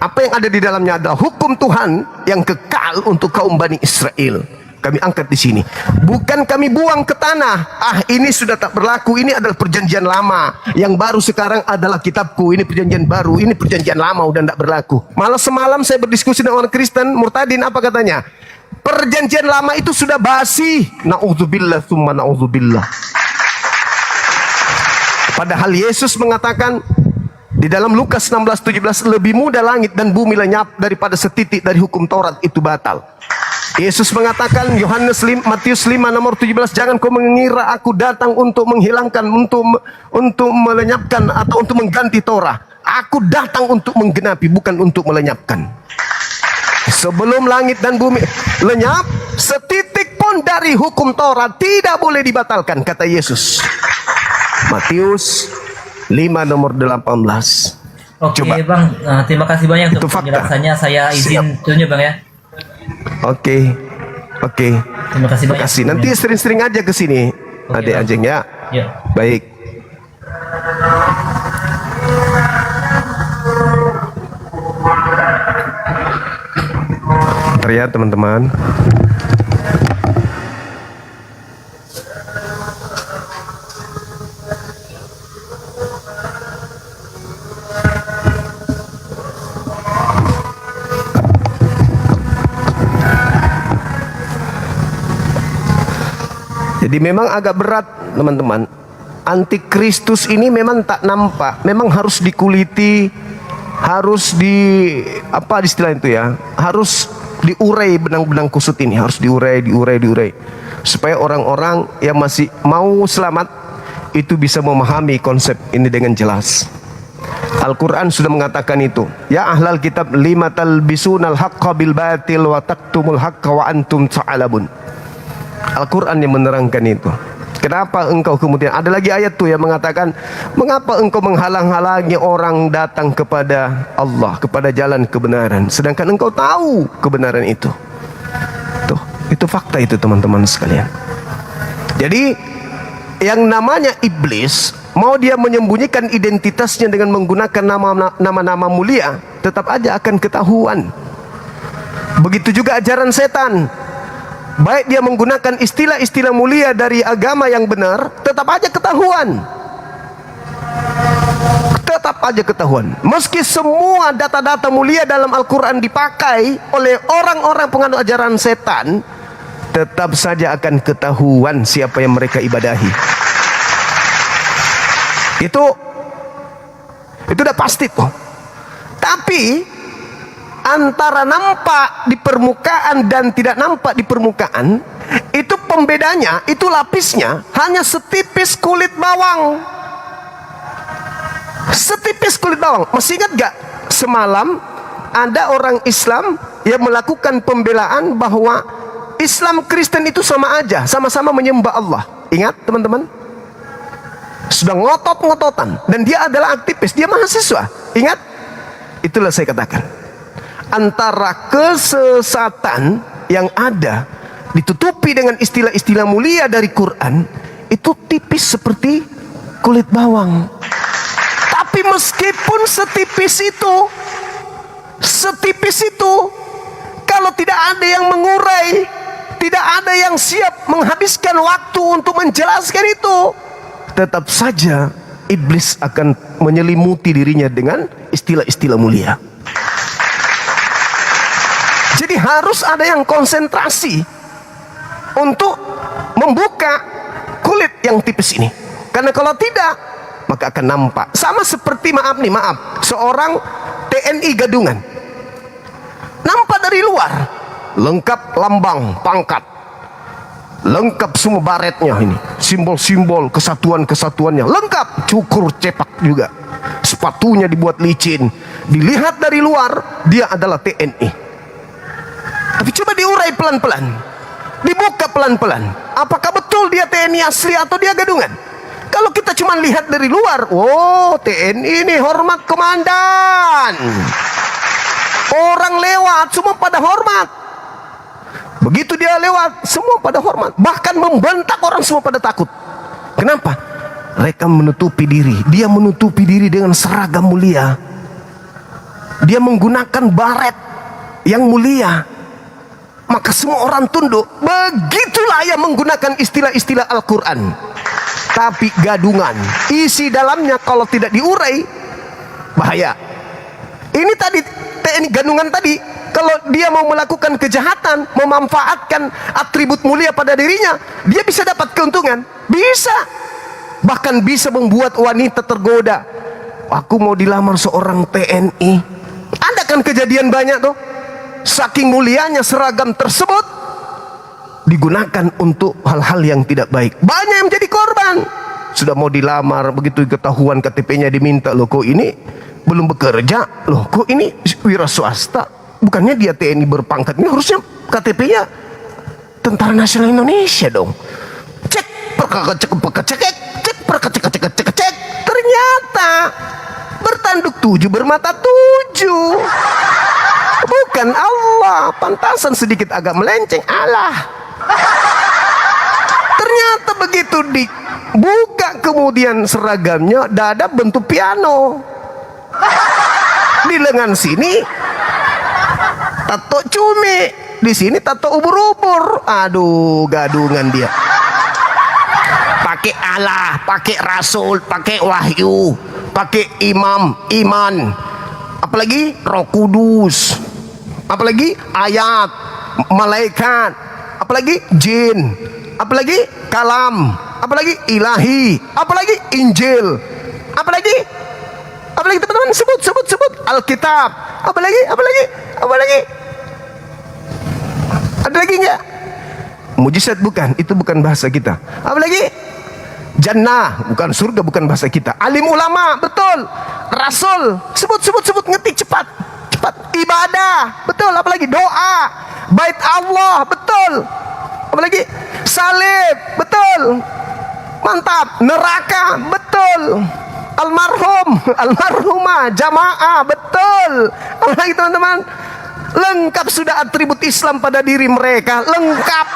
apa yang ada di dalamnya adalah hukum Tuhan yang kekal untuk kaum Bani Israel. Kami angkat di sini. Bukan kami buang ke tanah. Ini sudah tak berlaku. Ini adalah perjanjian lama. Yang baru sekarang adalah kitabku. Ini perjanjian baru. Ini perjanjian lama udah tidak berlaku. Malah semalam saya berdiskusi dengan orang Kristen murtadin, apa katanya? Perjanjian lama itu sudah basi. Na'udzubillah tsumma na'udzubillah. Padahal Yesus mengatakan di dalam Lukas 16:17, lebih mudah langit dan bumi lenyap daripada setitik dari hukum Taurat itu batal. Yesus mengatakan Matius 5 nomor 17, jangan kau mengira aku datang untuk menghilangkan, untuk melenyapkan atau untuk mengganti Torah. Aku datang untuk menggenapi, bukan untuk melenyapkan. Sebelum langit dan bumi lenyap, setitik pun dari hukum Torah tidak boleh dibatalkan, kata Yesus. Matius 5 nomor 18. Oke Coba. Bang, terima kasih banyak untuk Itu fakta. penjelasannya. Saya izin tunjuk Bang ya. Oke. Terima kasih banyak. Makasih. Nanti sering-sering aja ke sini, adik Bang. anjing ya. Ya. Baik. Bentar ya teman-teman. Jadi memang agak berat teman-teman. Antikristus ini memang tak nampak, memang harus dikuliti, harus apa istilah itu ya, harus diurai benang-benang kusut ini, harus diurai supaya orang-orang yang masih mau selamat itu bisa memahami konsep ini dengan jelas. Al-Quran sudah mengatakan itu. Ya ahlal kitab lima talbisunal haqqa bil batil wa taktumul haqqa wa antum ta'lamun. Al-Quran yang menerangkan itu. Kenapa engkau kemudian, ada lagi ayat tuh yang mengatakan, mengapa engkau menghalang-halangi orang datang kepada Allah, kepada jalan kebenaran, sedangkan engkau tahu kebenaran itu. Tuh, itu fakta itu teman-teman sekalian. Jadi yang namanya iblis, mau dia menyembunyikan identitasnya dengan menggunakan nama-nama mulia, tetap aja akan ketahuan. Begitu juga ajaran setan. Baik dia menggunakan istilah-istilah mulia dari agama yang benar, tetap aja ketahuan. Tetap aja ketahuan. Meski semua data-data mulia dalam Al-Quran dipakai oleh orang-orang penganut ajaran setan, tetap saja akan ketahuan siapa yang mereka ibadahi. Itu udah pasti tuh. Tapi antara nampak di permukaan dan tidak nampak di permukaan, itu pembedanya, itu lapisnya hanya setipis kulit bawang. Setipis kulit bawang. Masih ingat gak semalam ada orang Islam yang melakukan pembelaan bahwa Islam Kristen itu sama aja, sama-sama menyembah Allah. Ingat teman-teman? Sudah ngotot-ngototan, dan dia adalah aktivis, dia mahasiswa. Ingat? Itulah saya katakan, antara kesesatan yang ada ditutupi dengan istilah-istilah mulia dari Quran, itu tipis seperti kulit bawang. Tapi meskipun setipis itu, kalau tidak ada yang mengurai, tidak ada yang siap menghabiskan waktu untuk menjelaskan itu, tetap saja iblis akan menyelimuti dirinya dengan istilah-istilah mulia. Jadi harus ada yang konsentrasi untuk membuka kulit yang tipis ini. Karena kalau tidak, maka akan nampak. Sama seperti maaf, seorang TNI gadungan. Nampak dari luar, lengkap lambang, pangkat, lengkap semua baretnya ini, simbol-simbol kesatuan-kesatuannya, lengkap, cukur cepak juga, sepatunya dibuat licin. Dilihat dari luar, dia adalah TNI. Tapi coba diurai pelan-pelan, dibuka pelan-pelan. Apakah betul dia TNI asli atau dia gadungan? Kalau kita cuma lihat dari luar, oh TNI ini hormat komandan. Orang lewat semua pada hormat. Begitu dia lewat semua pada hormat. Bahkan membentak orang semua pada takut. Kenapa? Mereka menutupi diri. Dia menutupi diri dengan seragam mulia. Dia menggunakan baret yang mulia. Maka semua orang tunduk. Begitulah yang menggunakan istilah-istilah Al-Quran. Tapi gadungan, isi dalamnya kalau tidak diurai, bahaya. Ini tadi TNI gadungan tadi, kalau dia mau melakukan kejahatan, memanfaatkan atribut mulia pada dirinya, dia bisa dapat keuntungan. Bisa. Bahkan bisa membuat wanita tergoda. Aku mau dilamar seorang TNI. Ada kan kejadian banyak tuh. Saking mulianya seragam tersebut digunakan untuk hal-hal yang tidak baik. Banyak yang menjadi korban. Sudah mau dilamar, begitu ketahuan KTP-nya diminta, loh kok ini belum bekerja, loh kok ini wira swasta, bukannya dia TNI berpangkat, ini harusnya KTP-nya Tentara Nasional Indonesia dong. Cek cek, ternyata bertanduk 7 bermata 7, bukan Allah. Pantasan sedikit agak melenceng, Allah. Ternyata begitu dibuka kemudian seragamnya, dada bentuk piano, di lengan sini tato cumi, di sini tato ubur-ubur. Aduh, gadungan dia. Pakai Allah, pakai Rasul, pakai wahyu, pakai iman, apalagi Roh Kudus, apalagi ayat, malaikat, apalagi jin, apalagi kalam, apalagi ilahi, apalagi Injil, apalagi teman-teman sebut Alkitab, apalagi ada lagi nggak? Mujizat bukan, itu bukan bahasa kita. Apalagi jannah, bukan surga, bukan bahasa kita. Alim ulama, betul. Rasul, sebut, ngetik cepat. Ibadah, betul. Apalagi doa, bait Allah, betul. Apalagi salib, betul. Mantap. Neraka, betul. Almarhumah, jamaah, betul. Apalagi teman-teman, lengkap sudah atribut Islam pada diri mereka. Lengkap.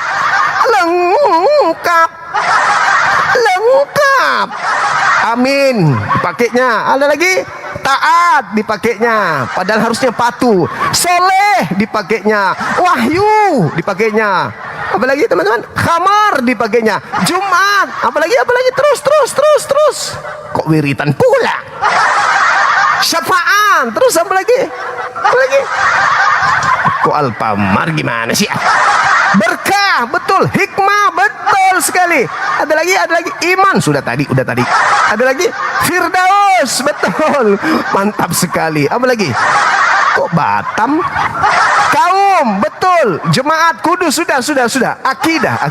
Amin dipakainya. Ada lagi taat dipakainya, padahal harusnya patuh. Soleh dipakainya, wahyu dipakainya. Apalagi teman-teman, khamar dipakainya, Jumat, apalagi terus. Kok wiritan pula? Syafaat, terus apalagi? Kok alpamar gimana sih? Berkah, betul. Hikmah, betul sekali. Ada lagi iman, udah tadi. Ada lagi Firdaus, betul. Mantap sekali. Apa lagi? Kok Batam? Kaum, betul. Jemaat kudus, sudah. Akidah.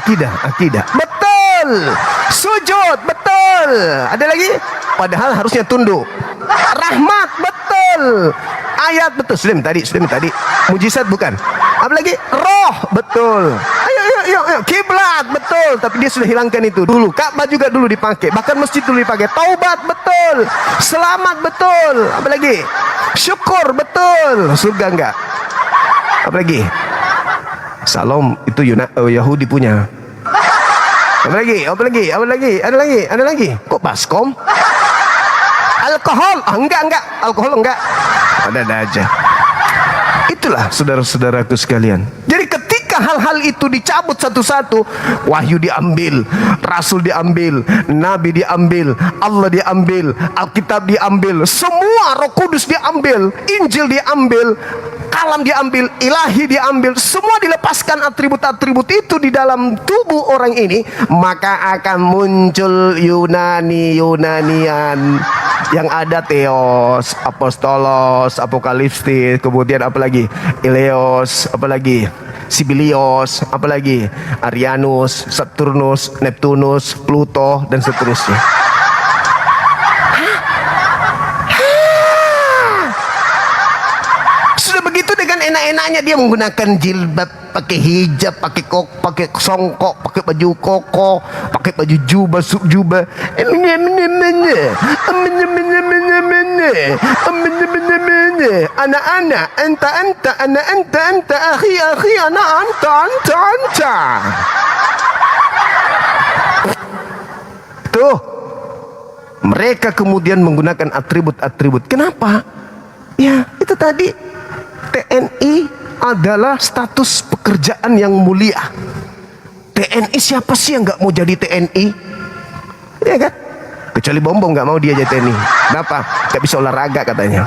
Betul. Sujud, betul. Ada lagi? Padahal harusnya tunduk. Rahmat, betul. Ayat, betul. Sudah tadi. Mujizat bukan. Apa lagi? Roh, betul. Ayo. Kiblat, betul. Tapi dia sudah hilangkan itu dulu. Ka'bah juga dulu dipakai. Bahkan masjid dulu dipakai. Taubat, betul. Selamat, betul. Apa lagi? Syukur, betul. Surga enggak? Apa lagi? Salam itu Yahudi punya. Apa lagi? Apa lagi? Apa lagi? Ada lagi? Ada lagi? Kok baskom? Alkohol? Ah, enggak. Alkohol enggak. Ada aja. Itulah saudara-saudaraku sekalian. Jadi ketika hal-hal itu dicabut satu-satu, wahyu diambil, rasul diambil, nabi diambil, Allah diambil, Alkitab diambil, semua Roh Kudus diambil, Injil diambil, kalam diambil, ilahi diambil, semua dilepaskan atribut-atribut itu di dalam tubuh orang ini, maka akan muncul Yunanian yang ada Theos, Apostolos, Apokalipsis, kemudian apa lagi? Eleos, apa lagi? Sibilios, apa lagi? Arianus, Saturnus, Neptunus, Pluto, dan seterusnya. Sudah begitu dengan enak-enaknya dia menggunakan jilbab, pakai hijab, pakai pakai songkok, pakai baju koko, pakai baju jubah, subjubah. Anak-anak, anta, akhi, anak, anta. Tuh, mereka kemudian menggunakan atribut-atribut. Kenapa? Ya, itu tadi. TNI adalah status pekerjaan yang mulia. TNI, siapa sih yang nggak mau jadi TNI? Ya kan? Kecuali Bom nggak mau dia jadi TNI. Kenapa? Nggak bisa olahraga katanya.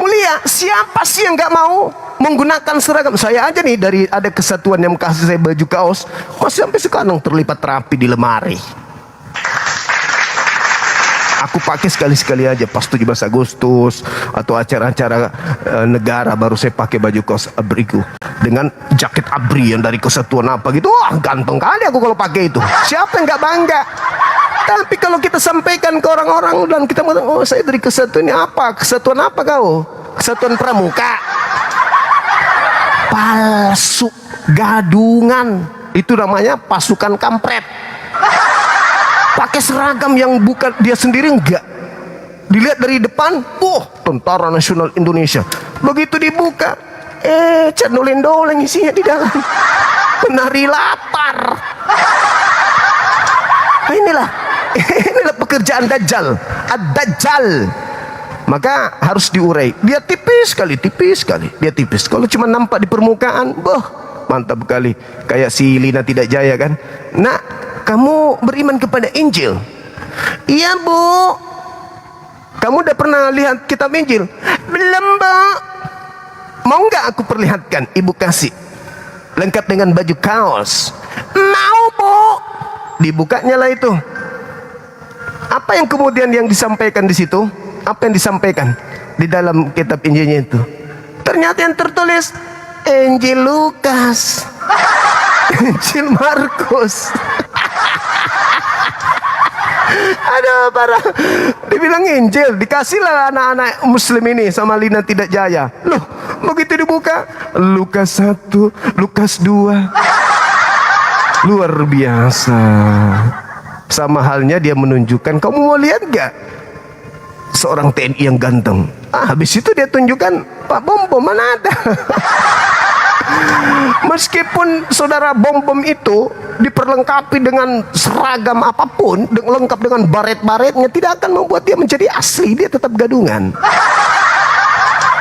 Mulia. Siapa sih yang nggak mau menggunakan seragam? Saya aja nih, dari ada kesatuan yang kasih saya baju kaos, masih sampai sekarang terlipat rapi di lemari. Aku pakai sekali-sekali aja pas 17 Agustus atau acara-acara negara, baru saya pakai baju kaos abriku dengan jaket abri yang dari kesatuan apa gitu. Wah, ganteng kali aku kalau pakai itu. Siapa yang nggak bangga? Tapi kalau kita sampaikan ke orang-orang dan kita mengatakan, oh saya dari kesatuan ini apa? Kesatuan apa kau? Kesatuan Pramuka. Palsu, gadungan. Itu namanya pasukan kampret. Pakai seragam yang bukan dia sendiri, enggak. Dilihat dari depan, Tentara Nasional Indonesia. Begitu dibuka, cendoleng-doleng isinya di dalam. Penari latar. Nah, inilah pekerjaan Dajjal. Ad-Dajjal. Maka harus diurai. Dia tipis sekali. Dia tipis. Kalau cuma nampak di permukaan, mantap sekali. Kayak si Lina Tidak Jaya kan. Nah, kamu beriman kepada Injil? Iya, Bu. Kamu udah pernah lihat kitab Injil? Belum, Bu. Mau nggak aku perlihatkan? Ibu kasih. Lengkap dengan baju kaos. Mau, Bu. Dibukanya lah itu. Apa yang kemudian yang disampaikan di situ? Apa yang disampaikan di dalam kitab Injilnya itu? Ternyata yang tertulis Injil Lukas, Injil Markus. Ada parah. Dibilang Injil, dikasihlah anak-anak Muslim ini sama Lina Tidak Jaya. Loh, begitu dibuka, Lukas 1, Lukas 2. Luar biasa. Sama halnya dia menunjukkan, kamu mau lihat gak seorang TNI yang ganteng? Habis itu dia tunjukkan, Pak Bom mana ada. Meskipun saudara Bom itu diperlengkapi dengan seragam apapun, lengkap dengan baret-baretnya, tidak akan membuat dia menjadi asli. Dia tetap gadungan.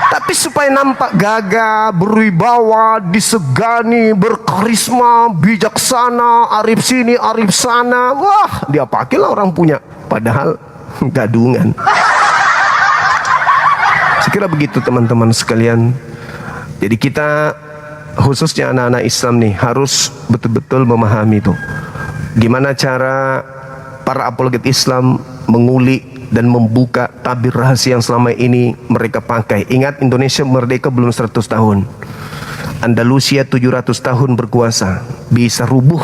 Tapi supaya nampak gagah, berwibawa, disegani, berkarisma, bijaksana, arif sini, arif sana, wah, dia pakailah orang punya, padahal gadungan. Sekira begitu teman-teman sekalian. Jadi kita, khususnya anak-anak Islam nih, harus betul-betul memahami itu. Gimana cara para apologet Islam mengulik dan membuka tabir rahasia yang selama ini mereka pakai. Ingat, Indonesia merdeka belum 100 tahun. Andalusia 700 tahun berkuasa, bisa rubuh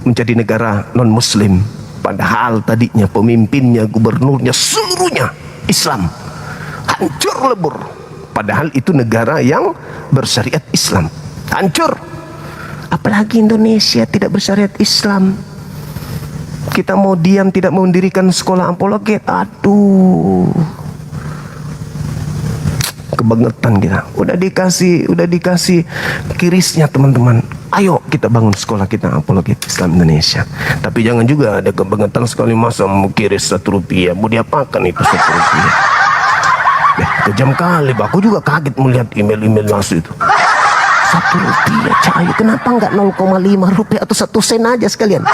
menjadi negara non-muslim. Padahal tadinya pemimpinnya, gubernurnya, seluruhnya Islam. Hancur lebur. Padahal itu negara yang bersyariat Islam. Hancur. Apalagi Indonesia tidak bersyariat Islam. Kita mau diam, tidak mau mendirikan sekolah apologet. Aduh, kebangetan kita. Udah dikasih kirisnya teman-teman. Ayo kita bangun sekolah kita apologetik Islam Indonesia. Tapi jangan juga ada kebangetan sekali, masa mau kiris Rp1, mau diapakan itu Rp1? Kejam kali, aku juga kaget melihat email-email masuk itu. Rp1, Cahyo, kenapa enggak 0,5 rupiah atau 1 sen aja sekalian?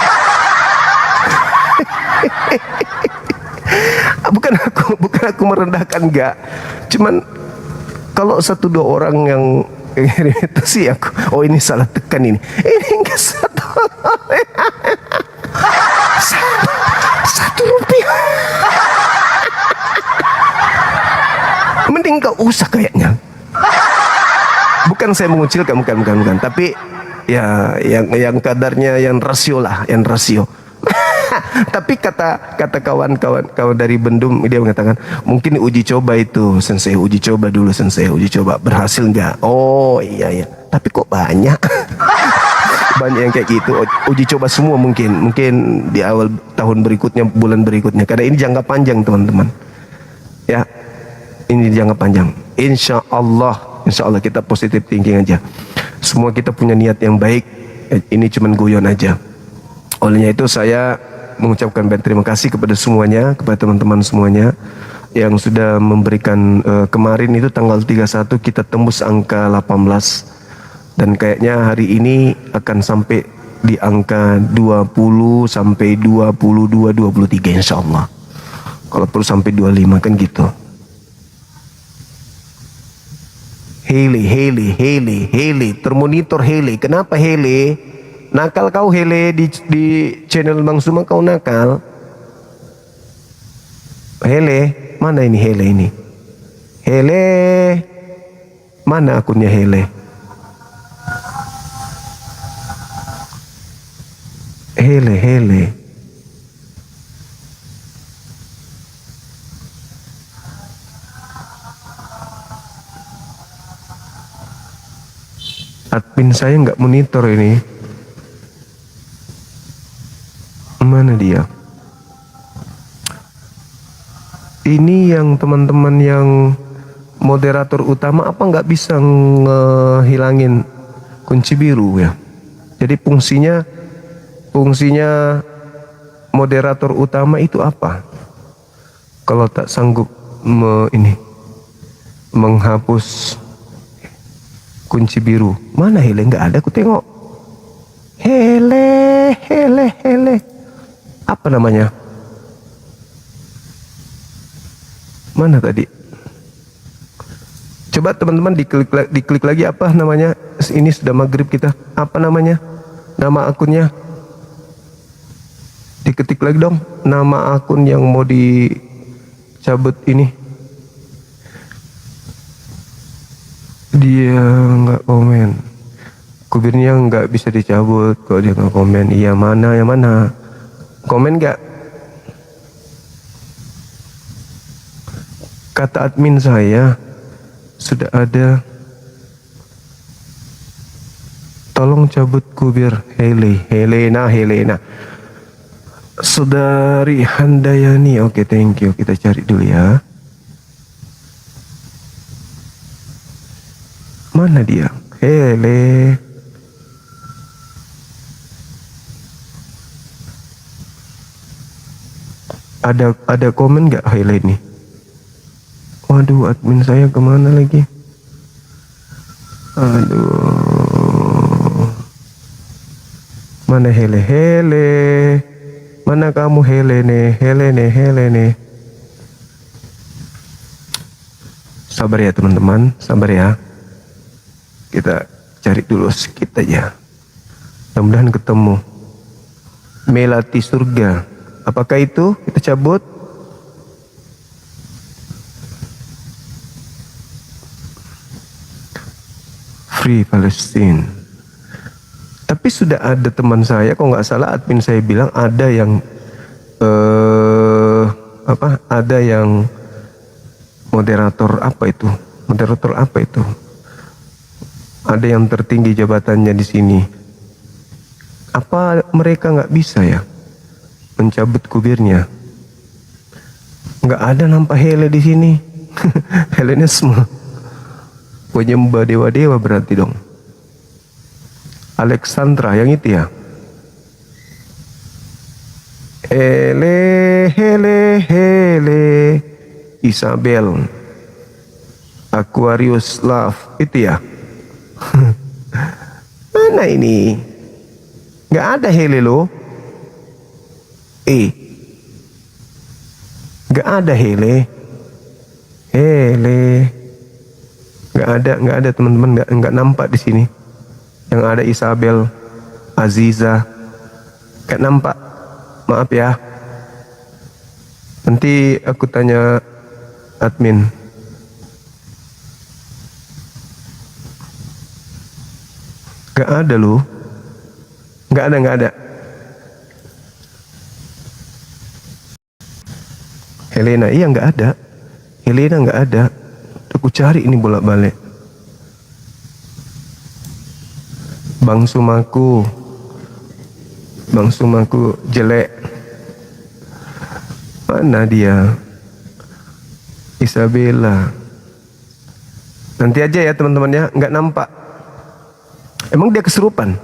bukan aku merendahkan, enggak. Cuman kalau 1-2 orang yang itu sih aku, oh ini salah tekan ini enggak 1 rupiah. Mending gak usah kayaknya. Bukan saya mengucilkan, bukan. Tapi ya yang kadarnya, yang rasio lah, yang rasio. Tapi kata kawan dari Bendum, dia mengatakan mungkin uji coba itu sensei, uji coba dulu sensei, uji coba berhasil nggak? Oh iya. Tapi kok banyak banyak yang kayak gitu, uji coba semua mungkin di awal tahun berikutnya, bulan berikutnya, karena ini jangka panjang teman-teman ya, ini jangka panjang. Insya Allah kita positif thinking aja, semua kita punya niat yang baik, ini cuman guyon aja. Olehnya itu saya mengucapkan terima kasih kepada semuanya, kepada teman-teman semuanya yang sudah memberikan, kemarin itu tanggal 31 kita tembus angka 18, dan kayaknya hari ini akan sampai di angka 20 sampai 22, 23 insya Allah. Kalau perlu sampai 25 kan gitu. Hele, termonitor Hele. Kenapa Hele? Nakal kau Hele, di channel Bang Suma kau nakal. Hele, mana ini Hele ini? Hele, mana akunnya Hele? Hele. Admin saya nggak monitor ini. Mana dia? Ini yang teman-teman yang moderator utama apa nggak bisa ngehilangin kunci biru ya? Jadi fungsinya moderator utama itu apa? Kalau tak sanggup menghapus kunci biru, mana Hele? Nggak ada, aku tengok. Hele. Apa namanya? Mana tadi? Coba teman-teman diklik lagi, apa namanya? Ini sudah maghrib kita. Apa namanya? Nama akunnya? Diketik lagi dong. Nama akun yang mau dicabut ini. Dia nggak komen. Kubirnya nggak bisa dicabut kalau dia nggak komen. Iya, mana yang mana? Komen nggak? Kata admin saya sudah ada. Tolong cabut kubir Helena. Saudari Handayani. Oke, thank you. Kita cari dulu ya. Mana dia? Hele. Ada komen nggak Hele ini? Waduh, admin saya kemana lagi? Aduh. Mana Hele? Mana kamu Hele nih? Sabar ya teman-teman, sabar ya. Kita cari dulu sedikit aja. Mudah-mudahan ketemu. Melati surga. Apakah itu? Kita cabut. Free Palestine. Tapi sudah ada teman saya, kalau nggak salah admin saya bilang ada yang ada yang moderator apa itu? Ada yang tertinggi jabatannya di sini. Apa mereka nggak bisa ya mencabut kubirnya? Nggak ada nampak Hele di sini. Helenisme. Penyembah dewa-dewa berarti dong. Alexandra yang itu ya. Hele hele Isabel Aquarius Love itu ya. Mana ini? Nggak ada hele lo. Nggak ada hele. Hele. Nggak ada teman-teman, nggak nampak di sini. Yang ada Isabel, Aziza, nggak nampak. Maaf ya. Nanti aku tanya admin. Nggak ada loh. Nggak ada. Helena, iya nggak ada. Helena nggak ada. Aku cari ini bolak-balik. Bang Sumaku jelek. Mana dia? Isabella. Nanti aja ya teman-teman ya, nggak nampak. Emang dia kesurupan?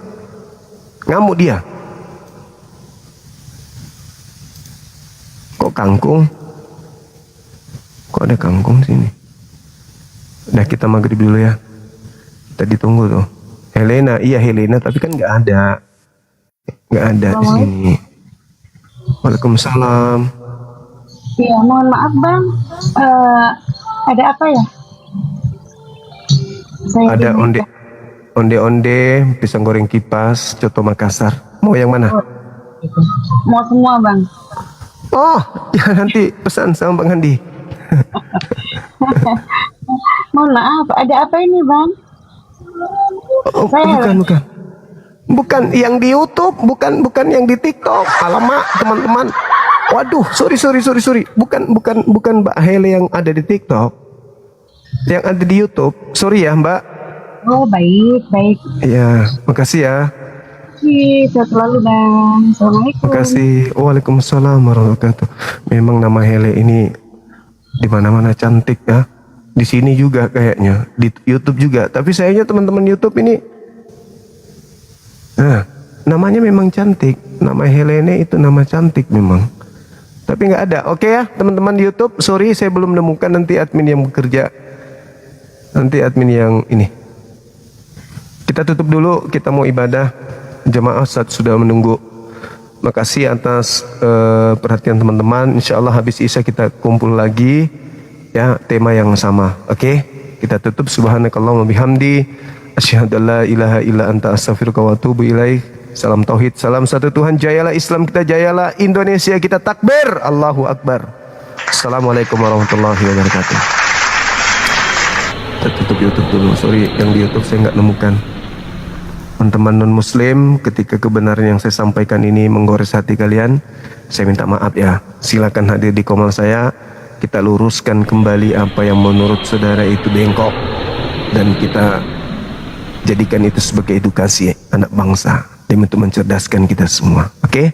Ngamuk dia? Kok kangkung? Kok ada kangkung sini? Udah kita maghrib dulu ya. Kita ditunggu tuh. Helena, iya Helena, tapi kan nggak ada di sini. Waalaikumsalam. Iya, mohon maaf Bang. Ada apa ya? Ada onde, pisang goreng kipas, coto Makassar. Mau yang mana? Mau semua Bang. Oh, ya nanti pesan sama Bang Handi. Mohon maaf, ada apa ini Bang? Oh, Saya- bukan yang di YouTube, bukan yang di TikTok. Alamak, teman-teman. Waduh, sorry. Bukan Mbak Hele yang ada di TikTok. Yang ada di YouTube. Sorry ya, Mbak. Oh baik. Iya, makasih ya. Sehat selalu Bang. Assalamualaikum. Makasih. Waalaikumsalam warahmatullahi wabarakatuh. Memang nama Hele ini di mana-mana cantik ya. Di sini juga kayaknya, di YouTube juga. Tapi sayangnya teman-teman YouTube ini, namanya memang cantik. Nama Helene itu nama cantik memang. Tapi nggak ada. Oke ya teman-teman di YouTube. Sorry saya belum menemukan, nanti admin yang bekerja. Nanti admin yang ini. Kita tutup dulu. Kita mau ibadah. Jemaah saat sudah menunggu. Makasih atas perhatian teman-teman. Insya Allah habis Isya kita kumpul lagi. Ya, tema yang sama. Oke? Kita tutup. Subhanakallahumma bihamdi asyhadu an la ilaha illa anta astaghfiruka wa atubu ilaik. Salam tauhid, salam satu Tuhan. Jayalah Islam kita, jayalah Indonesia kita. Takbir, Allahu Akbar. Assalamualaikum warahmatullahi wabarakatuh. Kita tutup YouTube dulu. Sorry, yang di YouTube saya nggak nemukan. Teman-teman non muslim, ketika kebenaran yang saya sampaikan ini menggores hati kalian, saya minta maaf ya. Silakan hadir di komal saya. Kita luruskan kembali apa yang menurut saudara itu bengkok, dan kita jadikan itu sebagai edukasi anak bangsa, dan untuk mencerdaskan kita semua. Oke?